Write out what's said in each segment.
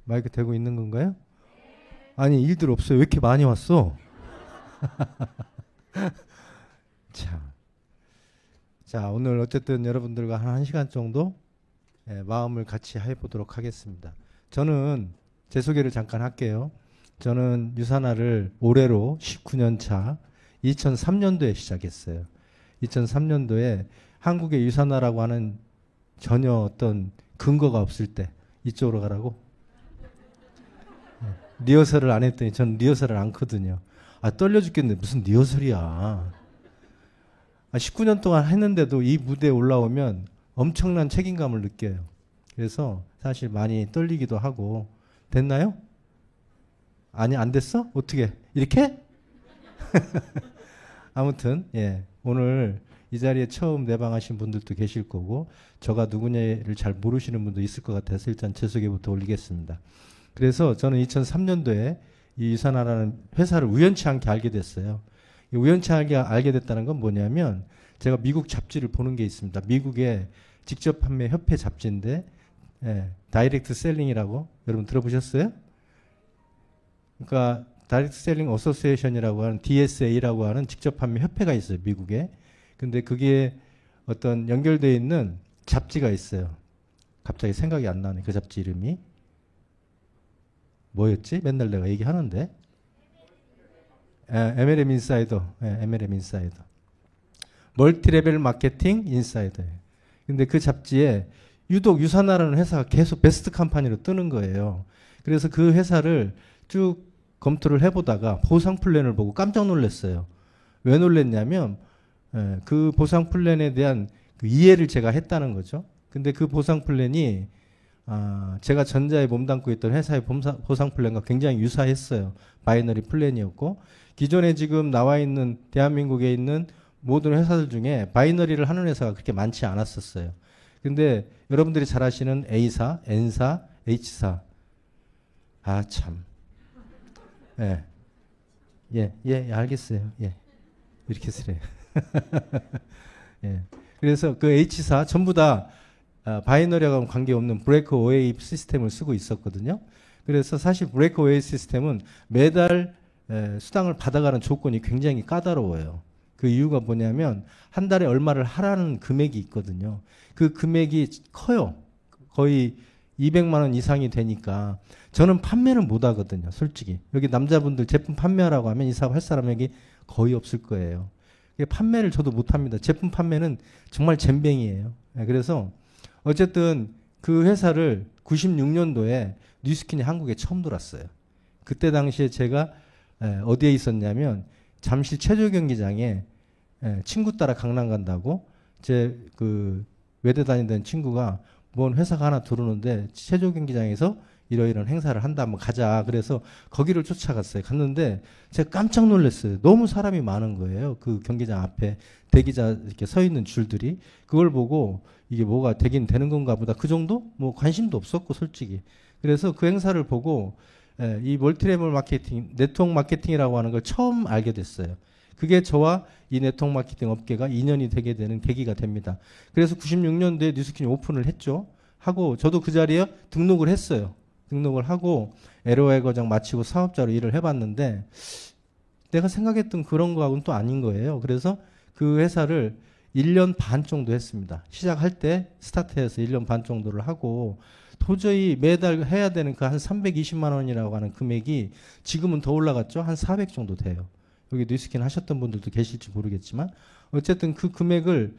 마이크 대고 있는 건가요? 아니, 일들 없어요. 왜 이렇게 많이 왔어? 참. 자, 오늘 어쨌든 여러분들과 한 1시간 정도 마음을 같이 해보도록 하겠습니다. 저는 제 소개를 잠깐 할게요. 저는 유산화를 올해로 19년 차 2003년도에 시작했어요. 2003년도에 한국의 유산화라고 하는 전혀 어떤 근거가 없을 때 이쪽으로 가라고? 리허설을 안 했더니 전 리허설을 않거든요. 아, 떨려 죽겠네. 무슨 리허설이야. 19년 동안 했는데도 이 무대에 올라오면 엄청난 책임감을 느껴요. 그래서 사실 많이 떨리기도 하고. 됐나요? 아니, 안 됐어? 어떻게? 이렇게? 아무튼 예, 오늘 이 자리에 처음 내방하신 분들도 계실 거고 저가 누구냐를 잘 모르시는 분도 있을 것 같아서 일단 제 소개부터 올리겠습니다. 그래서 저는 2003년도에 이 유산화라는 회사를 우연치 않게 알게 됐어요. 우연치 않게 알게 됐다는 건 뭐냐면 제가 미국 잡지를 보는 게 있습니다. 미국의 직접 판매 협회 잡지인데 다이렉트 셀링이라고 여러분 들어보셨어요? 그러니까 다이렉트 셀링 어소시에이션이라고 하는 DSA라고 하는 직접 판매 협회가 있어요. 미국에. 근데 그게 어떤 연결되어 있는 잡지가 있어요. 갑자기 생각이 안 나네. 그 잡지 이름이. 뭐였지? 맨날 내가 얘기하는데. MLM 인사이더. MLM 인사이더. 멀티레벨 마케팅 인사이더예요. 근데 그 잡지에 유독 유산화라는 회사가 계속 베스트 컴퍼니로 뜨는 거예요. 그래서 그 회사를 쭉 검토를 해보다가 보상 플랜을 보고 깜짝 놀랐어요. 왜 놀랐냐면 그 보상 플랜에 대한 그 이해를 제가 했다는 거죠. 근데 그 보상 플랜이 제가 전자에 몸담고 있던 회사의 보상 플랜과 굉장히 유사했어요. 바이너리 플랜이었고 기존에 지금 나와 있는 대한민국에 있는 모든 회사들 중에 바이너리를 하는 회사가 그렇게 많지 않았었어요. 근데 여러분들이 잘 아시는 A사, N사, H사 아 참. 예, 알겠어요. 예. 이렇게 쓰래. 예. 그래서 그 H사 전부 다 바이너리하고는 관계없는 브레이크 어웨이 시스템을 쓰고 있었거든요. 그래서 사실 브레이크 어웨이 시스템은 매달 수당을 받아가는 조건이 굉장히 까다로워요. 그 이유가 뭐냐면 한 달에 얼마를 하라는 금액이 있거든요. 그 금액이 커요. 거의 200만 원 이상이 되니까 저는 판매는 못 하거든요. 솔직히. 여기 남자분들 제품 판매하라고 하면 이 사업 할 사람 여기 거의 없을 거예요. 판매를 저도 못 합니다. 제품 판매는 정말 젬병이에요. 그래서 어쨌든 그 회사를 96년도에 뉴스킨이 한국에 처음 들어왔어요. 그때 당시에 제가 어디에 있었냐면 잠실 체조 경기장에 친구 따라 강남 간다고 제 그 외대 다니던 친구가 뭔 회사가 하나 들어오는데 체조 경기장에서 이러이러한 행사를 한다 한번 가자. 그래서 거기를 쫓아갔어요. 갔는데 제가 깜짝 놀랐어요. 너무 사람이 많은 거예요. 그 경기장 앞에 대기자 이렇게 서 있는 줄들이. 그걸 보고 이게 뭐가 되긴 되는 건가 보다. 그 정도? 뭐 관심도 없었고 솔직히. 그래서 그 행사를 보고 이 멀티레벨 마케팅, 네트워크 마케팅이라고 하는 걸 처음 알게 됐어요. 그게 저와 이 네트워크 마케팅 업계가 인연이 되게 되는 계기가 됩니다. 그래서 96년도에 뉴스킨이 오픈을 했죠. 하고 저도 그 자리에 등록을 했어요. 등록을 하고 LOI 과정 마치고 사업자로 일을 해봤는데 내가 생각했던 그런 거하고는 또 아닌 거예요. 그래서 그 회사를 1년 반 정도 했습니다. 시작할 때 스타트해서 1년 반 정도를 하고 도저히 매달 해야 되는 그 한 320만 원이라고 하는 금액이 지금은 더 올라갔죠. 한 400 정도 돼요. 여기 뉴스킨 하셨던 분들도 계실지 모르겠지만 어쨌든 그 금액을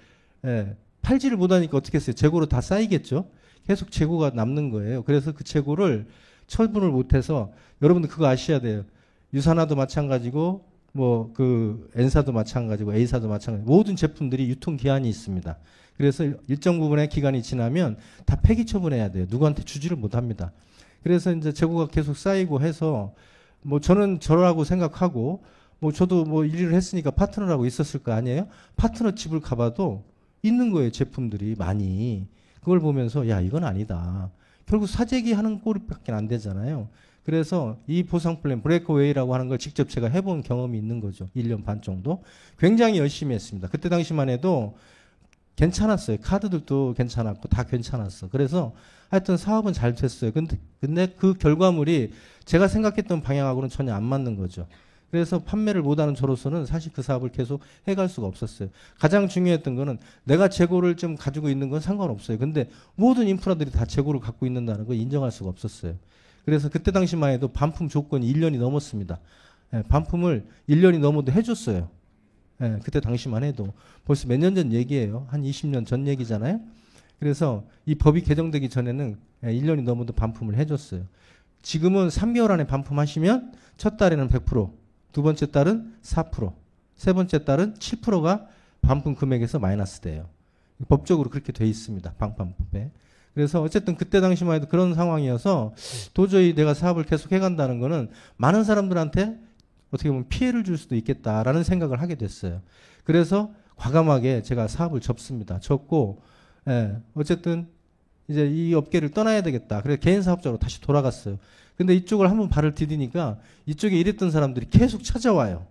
팔지를 못하니까 어떻게 했어요? 재고로 다 쌓이겠죠. 계속 재고가 남는 거예요. 그래서 그 재고를 처분을 못해서 여러분들 그거 아셔야 돼요. 유산화도 마찬가지고 뭐 그 N사도 마찬가지고 A사도 마찬가지고 모든 제품들이 유통기한이 있습니다. 그래서 일정 부분의 기간이 지나면 다 폐기 처분해야 돼요. 누구한테 주지를 못합니다. 그래서 이제 재고가 계속 쌓이고 해서 뭐 저는 저라고 생각하고 뭐 저도 뭐 일을 했으니까 파트너라고 있었을 거 아니에요? 파트너 집을 가봐도 있는 거예요. 제품들이 많이. 그걸 보면서 야 이건 아니다. 결국 사재기 하는 꼴밖에 안 되잖아요. 그래서 이 보상 플랜 브레이크웨이라고 하는 걸 직접 제가 해본 경험이 있는 거죠. 1년 반 정도. 굉장히 열심히 했습니다. 그때 당시만 해도 괜찮았어요. 카드들도 괜찮았고 다 괜찮았어. 그래서 하여튼 사업은 잘 됐어요. 근데 그 결과물이 제가 생각했던 방향하고는 전혀 안 맞는 거죠. 그래서 판매를 못하는 저로서는 사실 그 사업을 계속 해갈 수가 없었어요. 가장 중요했던 거는 내가 재고를 좀 가지고 있는 건 상관없어요. 근데 모든 인프라들이 다 재고를 갖고 있는다는 걸 인정할 수가 없었어요. 그래서 그때 당시만 해도 반품 조건이 1년이 넘었습니다. 예, 반품을 1년이 넘어도 해줬어요. 예, 그때 당시만 해도 벌써 몇 년 전 얘기예요. 한 20년 전 얘기잖아요. 그래서 이 법이 개정되기 전에는 1년이 넘어도 반품을 해줬어요. 지금은 3개월 안에 반품하시면 첫 달에는 100%, 두 번째 달은 4%, 세 번째 달은 7%가 반품 금액에서 마이너스 돼요. 법적으로 그렇게 돼 있습니다. 방판법에. 그래서 어쨌든 그때 당시만 해도 그런 상황이어서 도저히 내가 사업을 계속 해간다는 거는 많은 사람들한테 어떻게 보면 피해를 줄 수도 있겠다라는 생각을 하게 됐어요. 그래서 과감하게 제가 사업을 접습니다. 접고, 예, 어쨌든 이제 이 업계를 떠나야 되겠다. 그래서 개인 사업자로 다시 돌아갔어요. 근데 이쪽을 한번 발을 디디니까 이쪽에 일했던 사람들이 계속 찾아와요.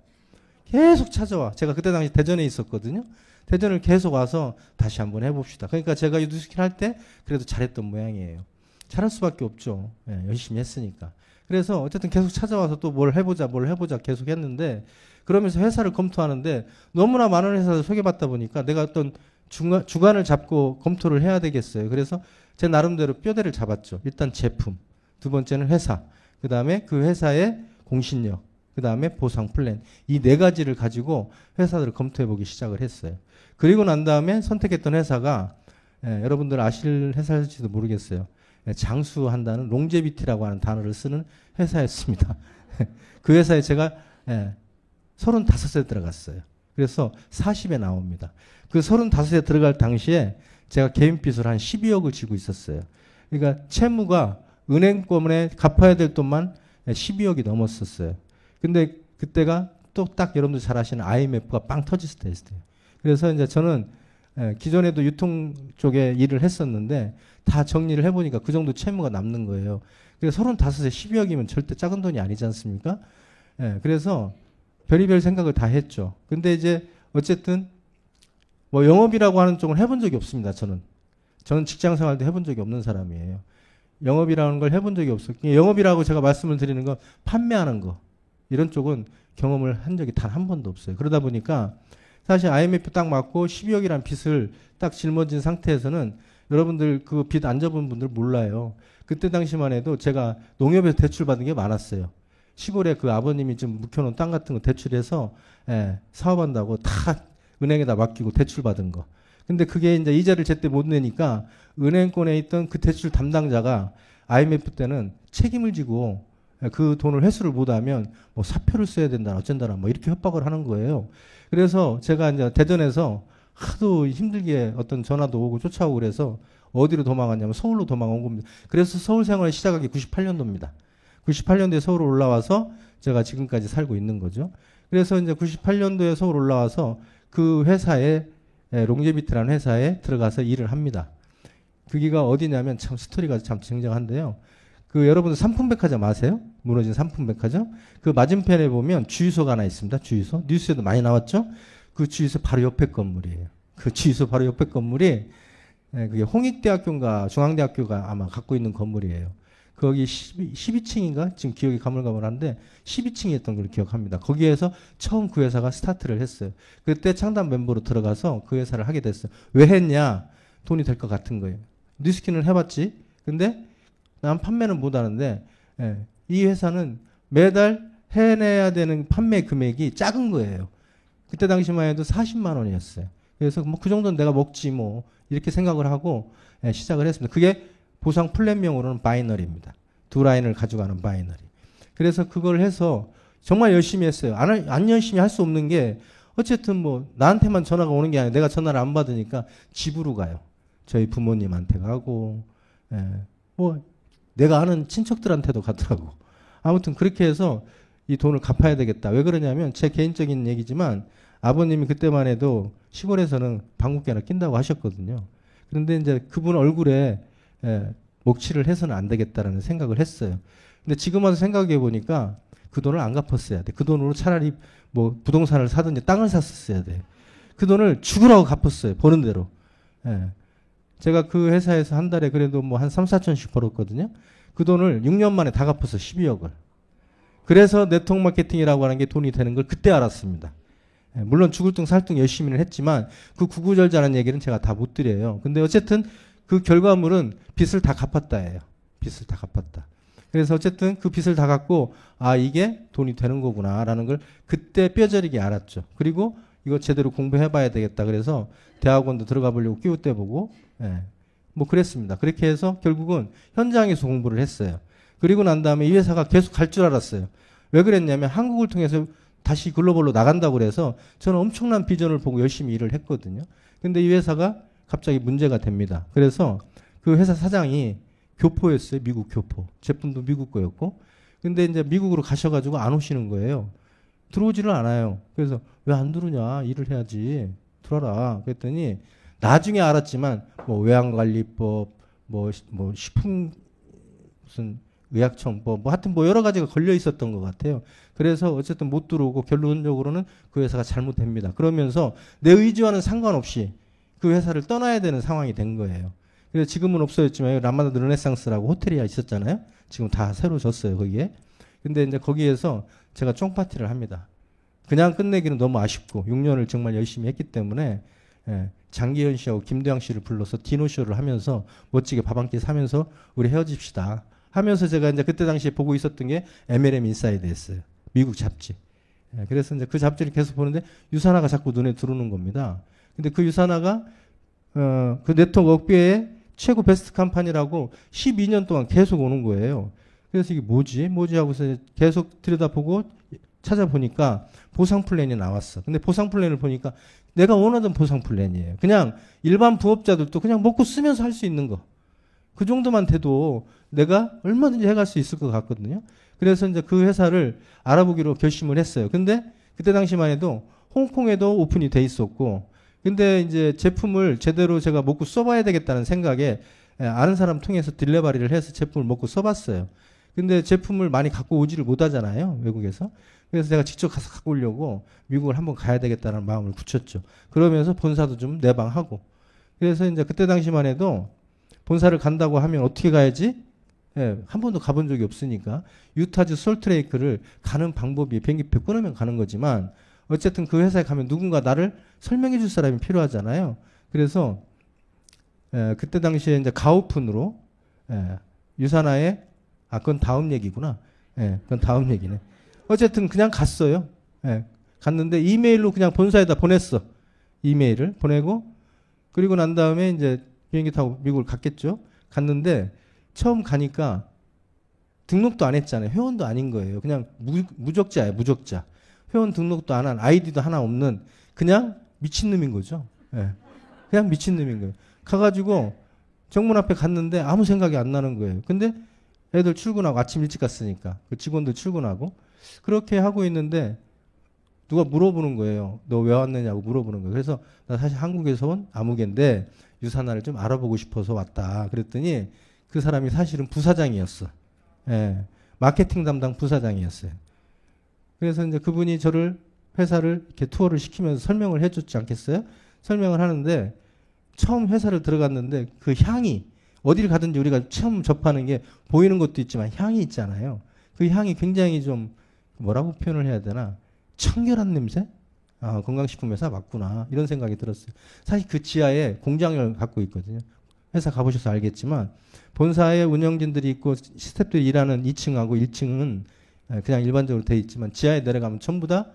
계속 찾아와. 제가 그때 당시 대전에 있었거든요. 대전을 계속 와서 다시 한번 해봅시다. 그러니까 제가 이 뉴스킬 할 때 그래도 잘했던 모양이에요. 잘할 수밖에 없죠. 예, 열심히 했으니까. 그래서 어쨌든 계속 찾아와서 또 뭘 해보자 계속 했는데 그러면서 회사를 검토하는데 너무나 많은 회사를 소개받다 보니까 내가 어떤 주관을 잡고 검토를 해야 되겠어요. 그래서 제 나름대로 뼈대를 잡았죠. 일단 제품, 두 번째는 회사, 그 다음에 그 회사의 공신력, 그 다음에 보상 플랜, 이 네 가지를 가지고 회사들을 검토해보기 시작을 했어요. 그리고 난 다음에 선택했던 회사가 여러분들 아실 회사일지도 모르겠어요. 장수한다는 롱제비티라고 하는 단어를 쓰는 회사였습니다. 그 회사에 제가 35세 들어갔어요. 그래서 40에 나옵니다. 그 35세 들어갈 당시에 제가 개인빚을 한 12억을 지고 있었어요. 그러니까 채무가 은행권에 갚아야 될 돈만 12억이 넘었었어요. 근데 그때가 또 딱 여러분들 잘 아시는 IMF가 빵 터졌을 때였어요. 그래서 이제 저는 기존에도 유통 쪽에 일을 했었는데 다 정리를 해보니까 그 정도 채무가 남는 거예요. 그래서 35세 12억이면 절대 작은 돈이 아니지 않습니까? 그래서 별의별 생각을 다 했죠. 근데 이제 어쨌든 뭐 영업이라고 하는 쪽은 해본 적이 없습니다. 저는 직장 생활도 해본 적이 없는 사람이에요. 영업이라는 걸 해본 적이 없어요. 영업이라고 제가 말씀을 드리는 건 판매하는 거 이런 쪽은 경험을 한 적이 단 한 번도 없어요. 그러다 보니까 사실 IMF 딱 맞고 12억이라는 빚을 딱 짊어진 상태에서는 여러분들 그 빚 안 접은 분들 몰라요. 그때 당시만 해도 제가 농협에서 대출 받은 게 많았어요. 시골에 그 아버님이 좀 묵혀놓은 땅 같은 거 대출해서 사업한다고 다 은행에다 맡기고 대출 받은 거. 근데 그게 이제 이자를 제때 못 내니까 은행권에 있던 그 대출 담당자가 IMF 때는 책임을 지고 그 돈을 회수를 못하면 뭐 사표를 써야 된다 어쩐다나 뭐 이렇게 협박을 하는 거예요. 그래서 제가 이제 대전에서 하도 힘들게 어떤 전화도 오고 쫓아오고 그래서 어디로 도망갔냐면 서울로 도망온 겁니다. 그래서 서울 생활을 시작하기 98년도입니다. 98년도에 서울 올라와서 제가 지금까지 살고 있는 거죠. 그래서 이제 98년도에 서울 올라와서 그 회사에 롱제비트라는 회사에 들어가서 일을 합니다. 거기가 어디냐면 참 스토리가 참 굉장한데요. 그 여러분들 삼풍백화점 아세요? 무너진 삼풍백화점? 그 맞은편에 보면 주유소가 하나 있습니다. 주유소. 뉴스에도 많이 나왔죠? 그 주유소 바로 옆에 건물이에요. 그 주유소 바로 옆에 건물이 그게 홍익대학교인가 중앙대학교가 아마 갖고 있는 건물이에요. 거기 12층인가? 지금 기억이 가물가물한데 12층이었던 걸 기억합니다. 거기에서 처음 그 회사가 스타트를 했어요. 그때 창단 멤버로 들어가서 그 회사를 하게 됐어요. 왜 했냐? 돈이 될 것 같은 거예요. 뉴스킨을 해봤지. 근데 난 판매는 못하는데 이 회사는 매달 해내야 되는 판매 금액이 작은 거예요. 그때 당시만 해도 40만 원이었어요. 그래서 뭐 그 정도는 내가 먹지 뭐 이렇게 생각을 하고 시작을 했습니다. 그게 보상 플랜명으로는 바이너리입니다. 두 라인을 가져가는 바이너리. 그래서 그걸 해서 정말 열심히 했어요. 안 열심히 할 수 없는 게 어쨌든 뭐 나한테만 전화가 오는 게 아니라 내가 전화를 안 받으니까 집으로 가요. 저희 부모님한테 가고 뭐 내가 아는 친척들한테도 가더라고. 아무튼 그렇게 해서 이 돈을 갚아야 되겠다. 왜 그러냐면 제 개인적인 얘기지만 아버님이 그때만 해도 시골에서는 방귀깨 하나 낀다고 하셨거든요. 그런데 이제 그분 얼굴에 목칠을 해서는 안 되겠다라는 생각을 했어요. 근데 지금 와서 생각해 보니까 그 돈을 안 갚았어야 돼. 그 돈으로 차라리 뭐 부동산을 사든지 땅을 샀었어야 돼. 그 돈을 죽으라고 갚았어요. 버는 대로. 예. 제가 그 회사에서 한 달에 그래도 뭐 한 3, 4천씩 벌었거든요. 그 돈을 6년 만에 다 갚았어. 12억을. 그래서 네트워크 마케팅이라고 하는 게 돈이 되는 걸 그때 알았습니다. 예. 물론 죽을 둥 살 둥 열심히는 했지만 그 구구절절한 얘기는 제가 다 못 드려요. 근데 어쨌든 그 결과물은 빚을 다 갚았다예요. 빚을 다 갚았다. 그래서 어쨌든 그 빚을 다 갚고 아 이게 돈이 되는 거구나라는 걸 그때 뼈저리게 알았죠. 그리고 이거 제대로 공부해봐야 되겠다. 그래서 대학원도 들어가 보려고 끼우대보고 예. 뭐 그랬습니다. 그렇게 해서 결국은 현장에서 공부를 했어요. 그리고 난 다음에 이 회사가 계속 갈 줄 알았어요. 왜 그랬냐면 한국을 통해서 다시 글로벌로 나간다고 그래서 저는 엄청난 비전을 보고 열심히 일을 했거든요. 근데 이 회사가 갑자기 문제가 됩니다. 그래서 그 회사 사장이 교포였어요. 미국 교포. 제품도 미국 거였고. 근데 이제 미국으로 가셔가지고 안 오시는 거예요. 들어오지를 않아요. 그래서 왜 안 들어오냐? 일을 해야지. 들어라. 그랬더니 나중에 알았지만 뭐 외환관리법, 뭐 식품 무슨 의약청법, 뭐 하여튼 뭐 여러 가지가 걸려 있었던 것 같아요. 그래서 어쨌든 못 들어오고 결론적으로는 그 회사가 잘못됩니다. 그러면서 내 의지와는 상관없이 그 회사를 떠나야 되는 상황이 된 거예요. 그래서 지금은 없어졌지만 라마다 르네상스라고 호텔이 있었잖아요. 지금 다 새로 졌어요 거기에. 근데 이제 거기에서 제가 쫑파티를 합니다. 그냥 끝내기는 너무 아쉽고 6년을 정말 열심히 했기 때문에 예, 장기현 씨하고 김도영 씨를 불러서 디노쇼를 하면서 멋지게 밥 한 끼 사면서 우리 헤어집시다 하면서 제가 이제 그때 당시에 보고 있었던 게 MLM 인사이드였어요. 미국 잡지. 예, 그래서 이제 그 잡지를 계속 보는데 유산화가 자꾸 눈에 들어오는 겁니다. 근데 그 유산화가 그 네트워크 업계의 최고 베스트 컴퍼니라고 12년 동안 계속 오는 거예요. 그래서 이게 뭐지 하고서 계속 들여다보고 찾아보니까 보상 플랜이 나왔어. 근데 보상 플랜을 보니까 내가 원하던 보상 플랜이에요. 그냥 일반 부업자들도 그냥 먹고 쓰면서 할 수 있는 거. 그 정도만 돼도 내가 얼마든지 해갈 수 있을 것 같거든요. 그래서 이제 그 회사를 알아보기로 결심을 했어요. 근데 그때 당시만 해도 홍콩에도 오픈이 돼 있었고, 근데 이제 제품을 제대로 제가 먹고 써봐야 되겠다는 생각에 아는 사람 통해서 딜레바리를 해서 제품을 먹고 써봤어요. 근데 제품을 많이 갖고 오지를 못하잖아요, 외국에서. 그래서 제가 직접 가서 갖고 오려고 미국을 한번 가야 되겠다는 마음을 굳혔죠. 그러면서 본사도 좀 내방하고. 그래서 이제 그때 당시만 해도 본사를 간다고 하면 어떻게 가야지? 예, 한 번도 가본 적이 없으니까 유타주 솔트레이크를 가는 방법이 비행기표 끊으면 가는 거지만 어쨌든 그 회사에 가면 누군가 나를 설명해 줄 사람이 필요하잖아요. 그래서 그때 당시에 이제 가오픈으로 유산화의 그건 다음 얘기구나. 그건 다음 얘기네. 어쨌든 그냥 갔어요. 갔는데 이메일로 그냥 본사에다 보냈어. 이메일을 보내고 그리고 난 다음에 이제 비행기 타고 미국을 갔겠죠. 갔는데 처음 가니까 등록도 안 했잖아요. 회원도 아닌 거예요. 그냥 무적자예요. 무적자. 회원 등록도 안 한 아이디도 하나 없는 그냥 미친놈인 거죠. 그냥 미친놈인 거예요. 가가지고 정문 앞에 갔는데 아무 생각이 안 나는 거예요. 근데 애들 출근하고 아침 일찍 갔으니까 그 직원들 출근하고 그렇게 하고 있는데 누가 물어보는 거예요. 너 왜 왔느냐고 물어보는 거예요. 그래서 나 사실 한국에서 온 아무개인데 유산화를 좀 알아보고 싶어서 왔다. 그랬더니 그 사람이 사실은 부사장이었어. 마케팅 담당 부사장이었어요. 그래서 이제 그분이 저를 회사를 이렇게 투어를 시키면서 설명을 해줬지 않겠어요? 설명을 하는데 처음 회사를 들어갔는데 그 향이 어디를 가든지 우리가 처음 접하는 게 보이는 것도 있지만 향이 있잖아요. 그 향이 굉장히 좀 뭐라고 표현을 해야 되나? 청결한 냄새? 건강식품 회사 맞구나. 이런 생각이 들었어요. 사실 그 지하에 공장을 갖고 있거든요. 회사 가보셔서 알겠지만 본사에 운영진들이 있고 스태프들이 일하는 2층하고 1층은 그냥 일반적으로 돼 있지만 지하에 내려가면 전부 다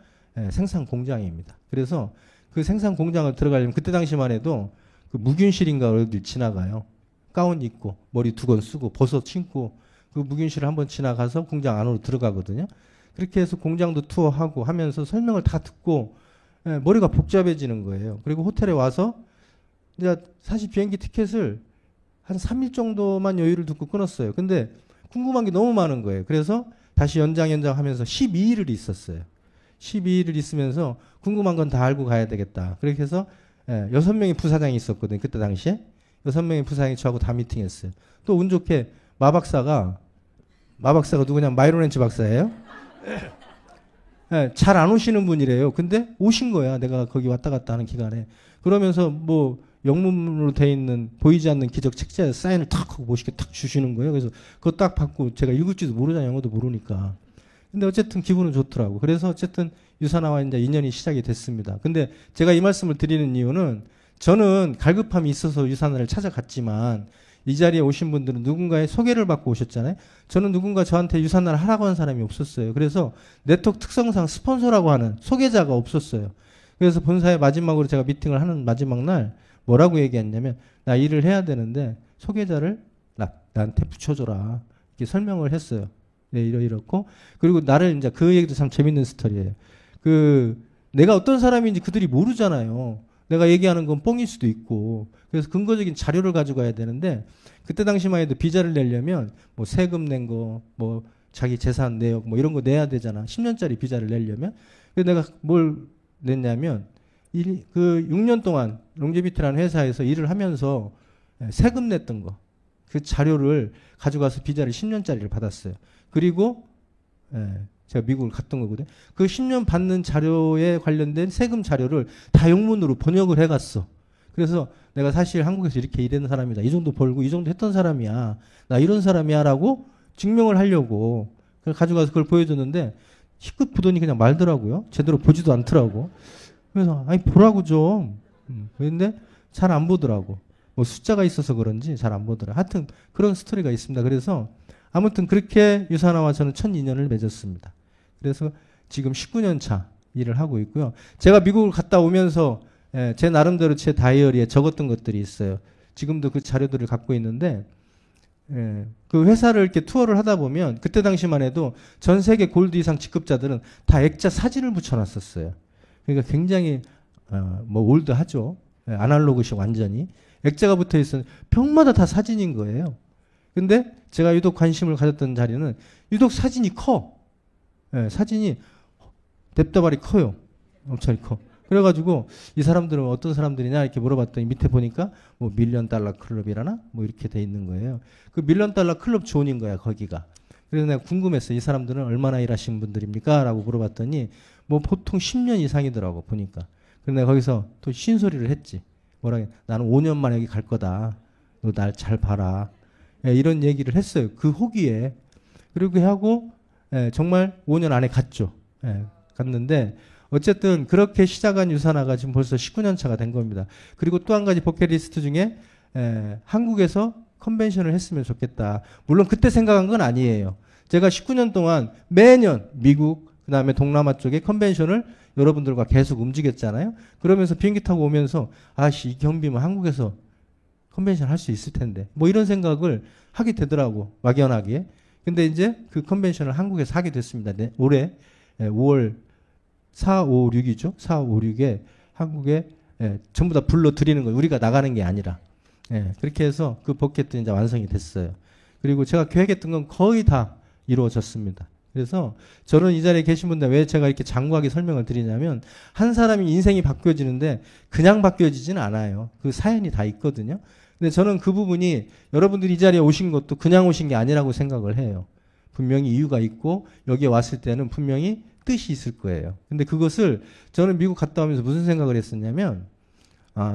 생산 공장입니다. 그래서 그 생산 공장을 들어가려면 그때 당시만 해도 그 무균실인가 어디 지나가요. 가운 입고 머리 두건 쓰고 버섯 신고 그 무균실을 한번 지나가서 공장 안으로 들어가거든요. 그렇게 해서 공장도 투어하고 하면서 설명을 다 듣고 머리가 복잡해지는 거예요. 그리고 호텔에 와서 이제 사실 비행기 티켓을 한 3일 정도만 여유를 두고 끊었어요. 근데 궁금한 게 너무 많은 거예요. 그래서 다시 연장하면서 12일을 있었어요. 12일을 있으면서 궁금한 건 다 알고 가야 되겠다. 그렇게 해서 6명의 부사장이 있었거든요. 그때 당시에. 6명의 부사장이 저하고 다 미팅했어요. 또 운 좋게 마박사가 누구냐? 마이로렌츠 박사예요. 잘 안 오시는 분이래요. 근데 오신 거야. 내가 거기 왔다 갔다 하는 기간에. 그러면서 뭐 영문으로 돼 있는 보이지 않는 기적 책자에 사인을 탁 하고 멋있게 탁 주시는 거예요. 그래서 그거 딱 받고 제가 읽을 줄도 모르잖아요. 영어도 모르니까. 근데 어쨌든 기분은 좋더라고. 그래서 어쨌든 유산화와 이제 인연이 시작이 됐습니다. 근데 제가 이 말씀을 드리는 이유는 저는 갈급함이 있어서 유산화를 찾아갔지만 이 자리에 오신 분들은 누군가의 소개를 받고 오셨잖아요. 저는 누군가 저한테 유산화를 하라고 한 사람이 없었어요. 그래서 네트워크 특성상 스폰서라고 하는 소개자가 없었어요. 그래서 본사의 마지막으로 제가 미팅을 하는 마지막 날 뭐라고 얘기했냐면 나 일을 해야 되는데 소개자를 나한테 붙여줘라. 이렇게 설명을 했어요. 네, 이렇고 그리고 나를 이제 그 얘기도 참 재밌는 스토리예요. 내가 어떤 사람인지 그들이 모르잖아요. 내가 얘기하는 건 뻥일 수도 있고 그래서 근거적인 자료를 가져가야 되는데 그때 당시만 해도 비자를 내려면 뭐 세금 낸 거, 뭐 자기 재산 내역 뭐 이런 거 내야 되잖아. 10년짜리 비자를 내려면. 그래서 내가 뭘 냈냐면 그 6년 동안 롱제비티라는 회사에서 일을 하면서 세금 냈던 거 그 자료를 가져가서 비자를 10년짜리를 받았어요. 그리고 제가 미국을 갔던 거거든요. 그 10년 받는 자료에 관련된 세금 자료를 다 영문으로 번역을 해갔어. 그래서 내가 사실 한국에서 이렇게 일하는 사람이다. 이 정도 벌고 이 정도 했던 사람이야. 나 이런 사람이야 라고 증명을 하려고 그걸 가져가서 그걸 보여줬는데 희끗 보더니 그냥 말더라고요. 제대로 보지도 않더라고. 그래서 아니 보라고 좀. 그런데 잘 안 보더라고. 뭐 숫자가 있어서 그런지 잘 안 보더라. 하여튼 그런 스토리가 있습니다. 그래서 아무튼 그렇게 유산화와 저는 첫 인연을 맺었습니다. 그래서 지금 19년 차 일을 하고 있고요. 제가 미국을 갔다 오면서 제 나름대로 제 다이어리에 적었던 것들이 있어요. 지금도 그 자료들을 갖고 있는데 그 회사를 이렇게 투어를 하다 보면 그때 당시만 해도 전 세계 골드 이상 직급자들은 다 액자 사진을 붙여놨었어요. 그러니까 굉장히 뭐 올드하죠. 아날로그식 완전히. 액자가 붙어있어요. 병마다 다 사진인 거예요. 근데 제가 유독 관심을 가졌던 자리는 유독 사진이 커. 사진이 뎁다발이 커요. 엄청 커. 그래가지고 이 사람들은 어떤 사람들이냐 이렇게 물어봤더니 밑에 보니까 뭐 밀리언 달러 클럽이라나 뭐 이렇게 돼 있는 거예요. 그 밀리언 달러 클럽 존인 거야 거기가. 그래서 내가 궁금했어요. 이 사람들은 얼마나 일하신 분들입니까? 라고 물어봤더니 뭐 보통 10년 이상이더라고 보니까. 그래서 내가 거기서 또 신소리를 했지. 뭐라 나는 5년 만에 여기 갈 거다. 너 날 잘 봐라. 이런 얘기를 했어요. 그 호기에. 그리고 하고 정말 5년 안에 갔죠. 갔는데 어쨌든 그렇게 시작한 유산화가 지금 벌써 19년 차가 된 겁니다. 그리고 또 한 가지 버킷리스트 중에 한국에서 컨벤션을 했으면 좋겠다. 물론 그때 생각한 건 아니에요. 제가 19년 동안 매년 미국 그다음에 동남아 쪽에 컨벤션을 여러분들과 계속 움직였잖아요. 그러면서 비행기 타고 오면서 아씨 이 경비면 한국에서 컨벤션 할 수 있을 텐데 뭐 이런 생각을 하게 되더라고 막연하게. 근데 이제 그 컨벤션을 한국에서 하게 됐습니다. 네, 올해 5월 4, 5, 6이죠. 4, 5, 6에 한국에 전부 다 불러드리는 거예요. 우리가 나가는 게 아니라. 그렇게 해서 그 버킷도 이제 완성이 됐어요. 그리고 제가 계획했던 건 거의 다 이루어졌습니다. 그래서 저는 이 자리에 계신 분들 왜 제가 이렇게 장구하게 설명을 드리냐면 한 사람이 인생이 바뀌어지는데 그냥 바뀌어지지는 않아요. 그 사연이 다 있거든요. 근데 저는 그 부분이 여러분들이 이 자리에 오신 것도 그냥 오신 게 아니라고 생각을 해요. 분명히 이유가 있고 여기에 왔을 때는 분명히 뜻이 있을 거예요. 근데 그것을 저는 미국 갔다 오면서 무슨 생각을 했었냐면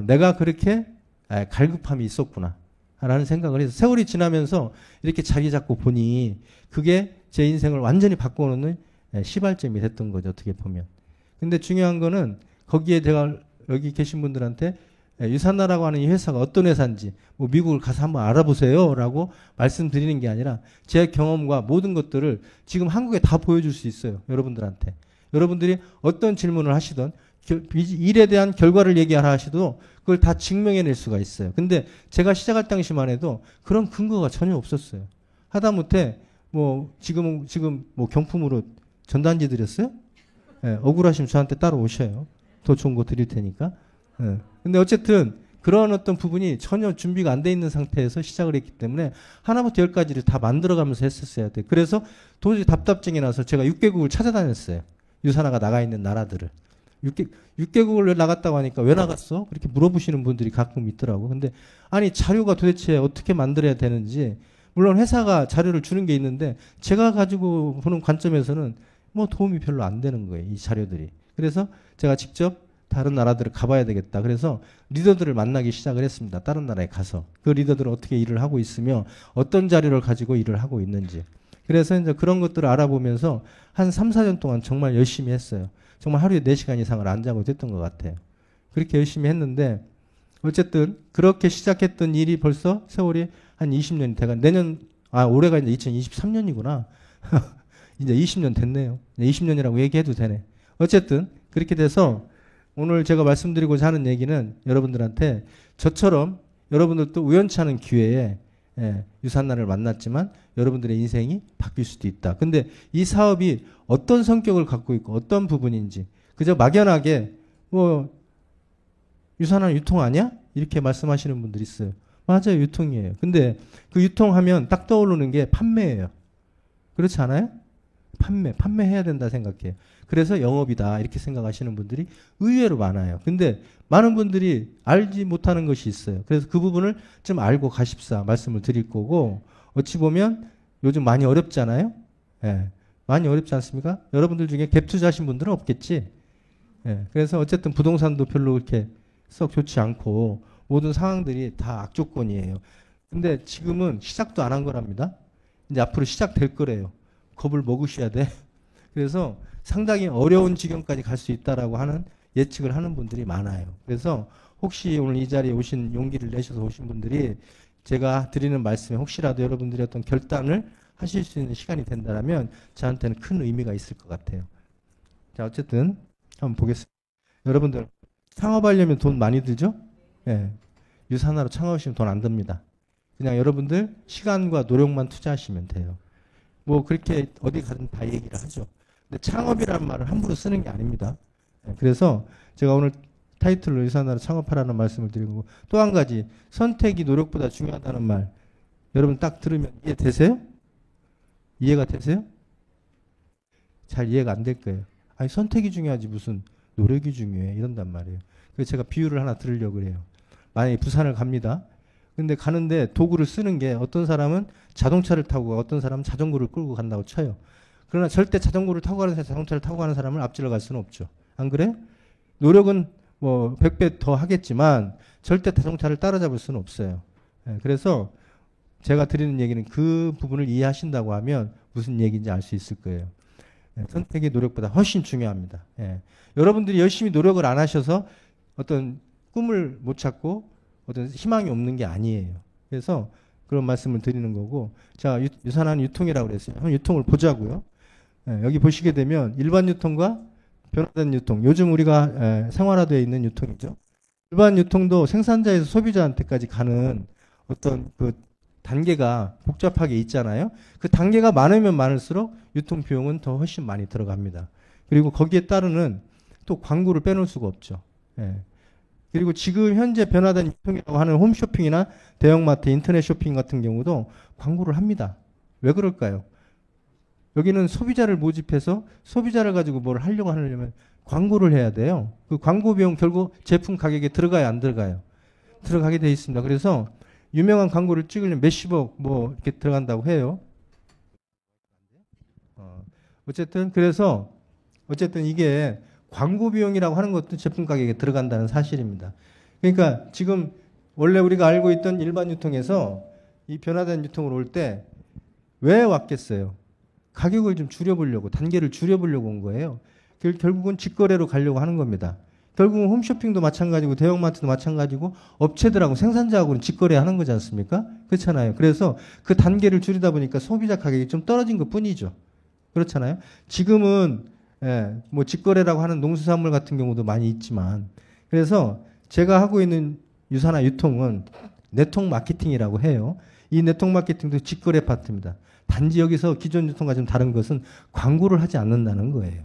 내가 그렇게 갈급함이 있었구나 라는 생각을 해서 세월이 지나면서 이렇게 자리 잡고 보니 그게 제 인생을 완전히 바꿔놓는 시발점이 됐던 거죠. 어떻게 보면. 근데 중요한 거는 거기에 제가 여기 계신 분들한테 유산나라고 하는 이 회사가 어떤 회사인지 뭐 미국을 가서 한번 알아보세요 라고 말씀드리는 게 아니라 제 경험과 모든 것들을 지금 한국에 다 보여줄 수 있어요. 여러분들한테. 여러분들이 어떤 질문을 하시던 일에 대한 결과를 얘기하라 하시도 그걸 다 증명해낼 수가 있어요. 근데 제가 시작할 당시만 해도 그런 근거가 전혀 없었어요. 하다못해 뭐 지금 뭐 경품으로 전단지 드렸어요? 억울하시면 저한테 따로 오셔요. 더 좋은 거 드릴 테니까. 근데 어쨌든 그런 어떤 부분이 전혀 준비가 안 돼 있는 상태에서 시작을 했기 때문에 하나부터 열까지를 다 만들어가면서 했었어야 돼. 그래서 도저히 답답증이 나서 제가 6개국을 찾아다녔어요. 유산화가 나가 있는 나라들을. 6개국을 나갔다고 하니까 왜 나갔어? 그렇게 물어보시는 분들이 가끔 있더라고. 근데 아니 자료가 도대체 어떻게 만들어야 되는지 물론 회사가 자료를 주는 게 있는데 제가 가지고 보는 관점에서는 뭐 도움이 별로 안 되는 거예요. 이 자료들이. 그래서 제가 직접 다른 나라들을 가봐야 되겠다. 그래서 리더들을 만나기 시작을 했습니다. 다른 나라에 가서. 그 리더들은 어떻게 일을 하고 있으며 어떤 자료를 가지고 일을 하고 있는지. 그래서 이제 그런 것들을 알아보면서 한 3, 4년 동안 정말 열심히 했어요. 정말 하루에 4시간 이상을 안 자고 됐던 것 같아요. 그렇게 열심히 했는데 어쨌든 그렇게 시작했던 일이 벌써 세월이 한 20년이 돼가 올해가 이제 2023년이구나. 이제 20년 됐네요. 20년이라고 얘기해도 되네. 어쨌든 그렇게 돼서 오늘 제가 말씀드리고자 하는 얘기는 여러분들한테 저처럼 여러분들도 우연치 않은 기회에 유산날을 만났지만 여러분들의 인생이 바뀔 수도 있다. 근데 이 사업이 어떤 성격을 갖고 있고 어떤 부분인지 그저 막연하게 뭐 유산날 유통 아니야? 이렇게 말씀하시는 분들이 있어요. 맞아요. 유통이에요. 근데 그 유통하면 딱 떠오르는 게 판매예요. 그렇지 않아요? 판매해야 된다 생각해요. 그래서 영업이다 이렇게 생각하시는 분들이 의외로 많아요. 근데 많은 분들이 알지 못하는 것이 있어요. 그래서 그 부분을 좀 알고 가십사 말씀을 드릴 거고 어찌 보면 요즘 많이 어렵잖아요. 예, 많이 어렵지 않습니까? 여러분들 중에 갭 투자하신 분들은 없겠지. 예, 그래서 어쨌든 부동산도 별로 그렇게 썩 좋지 않고 모든 상황들이 다 악조건이에요. 근데 지금은 시작도 안 한 거랍니다. 이제 앞으로 시작될 거래요. 겁을 먹으셔야 돼. 그래서 상당히 어려운 지경까지 갈 수 있다라고 하는 예측을 하는 분들이 많아요. 그래서 혹시 오늘 이 자리에 오신 용기를 내셔서 오신 분들이 제가 드리는 말씀에 혹시라도 여러분들이 어떤 결단을 하실 수 있는 시간이 된다면 저한테는 큰 의미가 있을 것 같아요. 자, 어쨌든 한번 보겠습니다. 여러분들 창업하려면 돈 많이 들죠? 예. 유산화로 창업하시면 돈 안 듭니다. 그냥 여러분들 시간과 노력만 투자하시면 돼요. 뭐 그렇게 어디 가든 다 얘기를 하죠. 근데 창업이라는 말을 함부로 쓰는 게 아닙니다. 그래서 제가 오늘 타이틀로 유산화로 창업하라는 말씀을 드리고 또 한 가지 선택이 노력보다 중요하다는 말 여러분 딱 들으면 이해되세요? 이해가 되세요? 잘 이해가 안 될 거예요. 아니 선택이 중요하지 무슨 노력이 중요해 이런단 말이에요. 그래서 제가 비유를 하나 들으려고 그래요. 만약에 부산을 갑니다. 근데 가는데 도구를 쓰는 게 어떤 사람은 자동차를 타고 가고 어떤 사람은 자전거를 끌고 간다고 쳐요. 그러나 절대 자전거를 타고 가는 사람, 자동차를 타고 가는 사람을 앞질러 갈 수는 없죠. 안 그래? 노력은 뭐 100배 더 하겠지만 절대 자동차를 따라잡을 수는 없어요. 예, 그래서 제가 드리는 얘기는 그 부분을 이해하신다고 하면 무슨 얘기인지 알 수 있을 거예요. 예, 선택이 노력보다 훨씬 중요합니다. 예. 여러분들이 열심히 노력을 안 하셔서 어떤 꿈을 못 찾고 어떤 희망이 없는 게 아니에요. 그래서 그런 말씀을 드리는 거고 자 유산화는 유통이라고 그랬어요. 한번 유통을 보자고요. 예, 여기 보시게 되면 일반 유통과 변화된 유통 요즘 우리가 생활화되어 있는 유통이죠. 일반 유통도 생산자에서 소비자한테까지 가는 어떤 그 단계가 복잡하게 있잖아요. 그 단계가 많으면 많을수록 유통 비용은 더 훨씬 많이 들어갑니다. 그리고 거기에 따르는 또 광고를 빼놓을 수가 없죠. 예. 그리고 지금 현재 변화된 유통이라고 하는 홈쇼핑이나 대형마트, 인터넷 쇼핑 같은 경우도 광고를 합니다. 왜 그럴까요? 여기는 소비자를 모집해서 소비자를 가지고 뭘 하려고 하려면 광고를 해야 돼요. 그 광고 비용 결국 제품 가격에 들어가야 안 들어가요? 들어가게 돼 있습니다. 그래서 유명한 광고를 찍으려면 몇십억 뭐 이렇게 들어간다고 해요. 어쨌든 그래서 어쨌든 이게 광고 비용이라고 하는 것도 제품 가격에 들어간다는 사실입니다. 그러니까 지금 원래 우리가 알고 있던 일반 유통에서 이 변화된 유통으로 올 때 왜 왔겠어요? 가격을 좀 줄여보려고 단계를 줄여보려고 온 거예요. 결국은 직거래로 가려고 하는 겁니다. 결국은 홈쇼핑도 마찬가지고 대형마트도 마찬가지고 업체들하고 생산자하고는 직거래하는 거지 않습니까? 그렇잖아요. 그래서 그 단계를 줄이다 보니까 소비자 가격이 좀 떨어진 것뿐이죠. 그렇잖아요. 지금은 뭐 직거래라고 하는 농수산물 같은 경우도 많이 있지만 그래서 제가 하고 있는 유산화 유통은 네트워크 마케팅이라고 해요. 이 네트워크 마케팅도 직거래 파트입니다. 단지 여기서 기존 유통과 좀 다른 것은 광고를 하지 않는다는 거예요.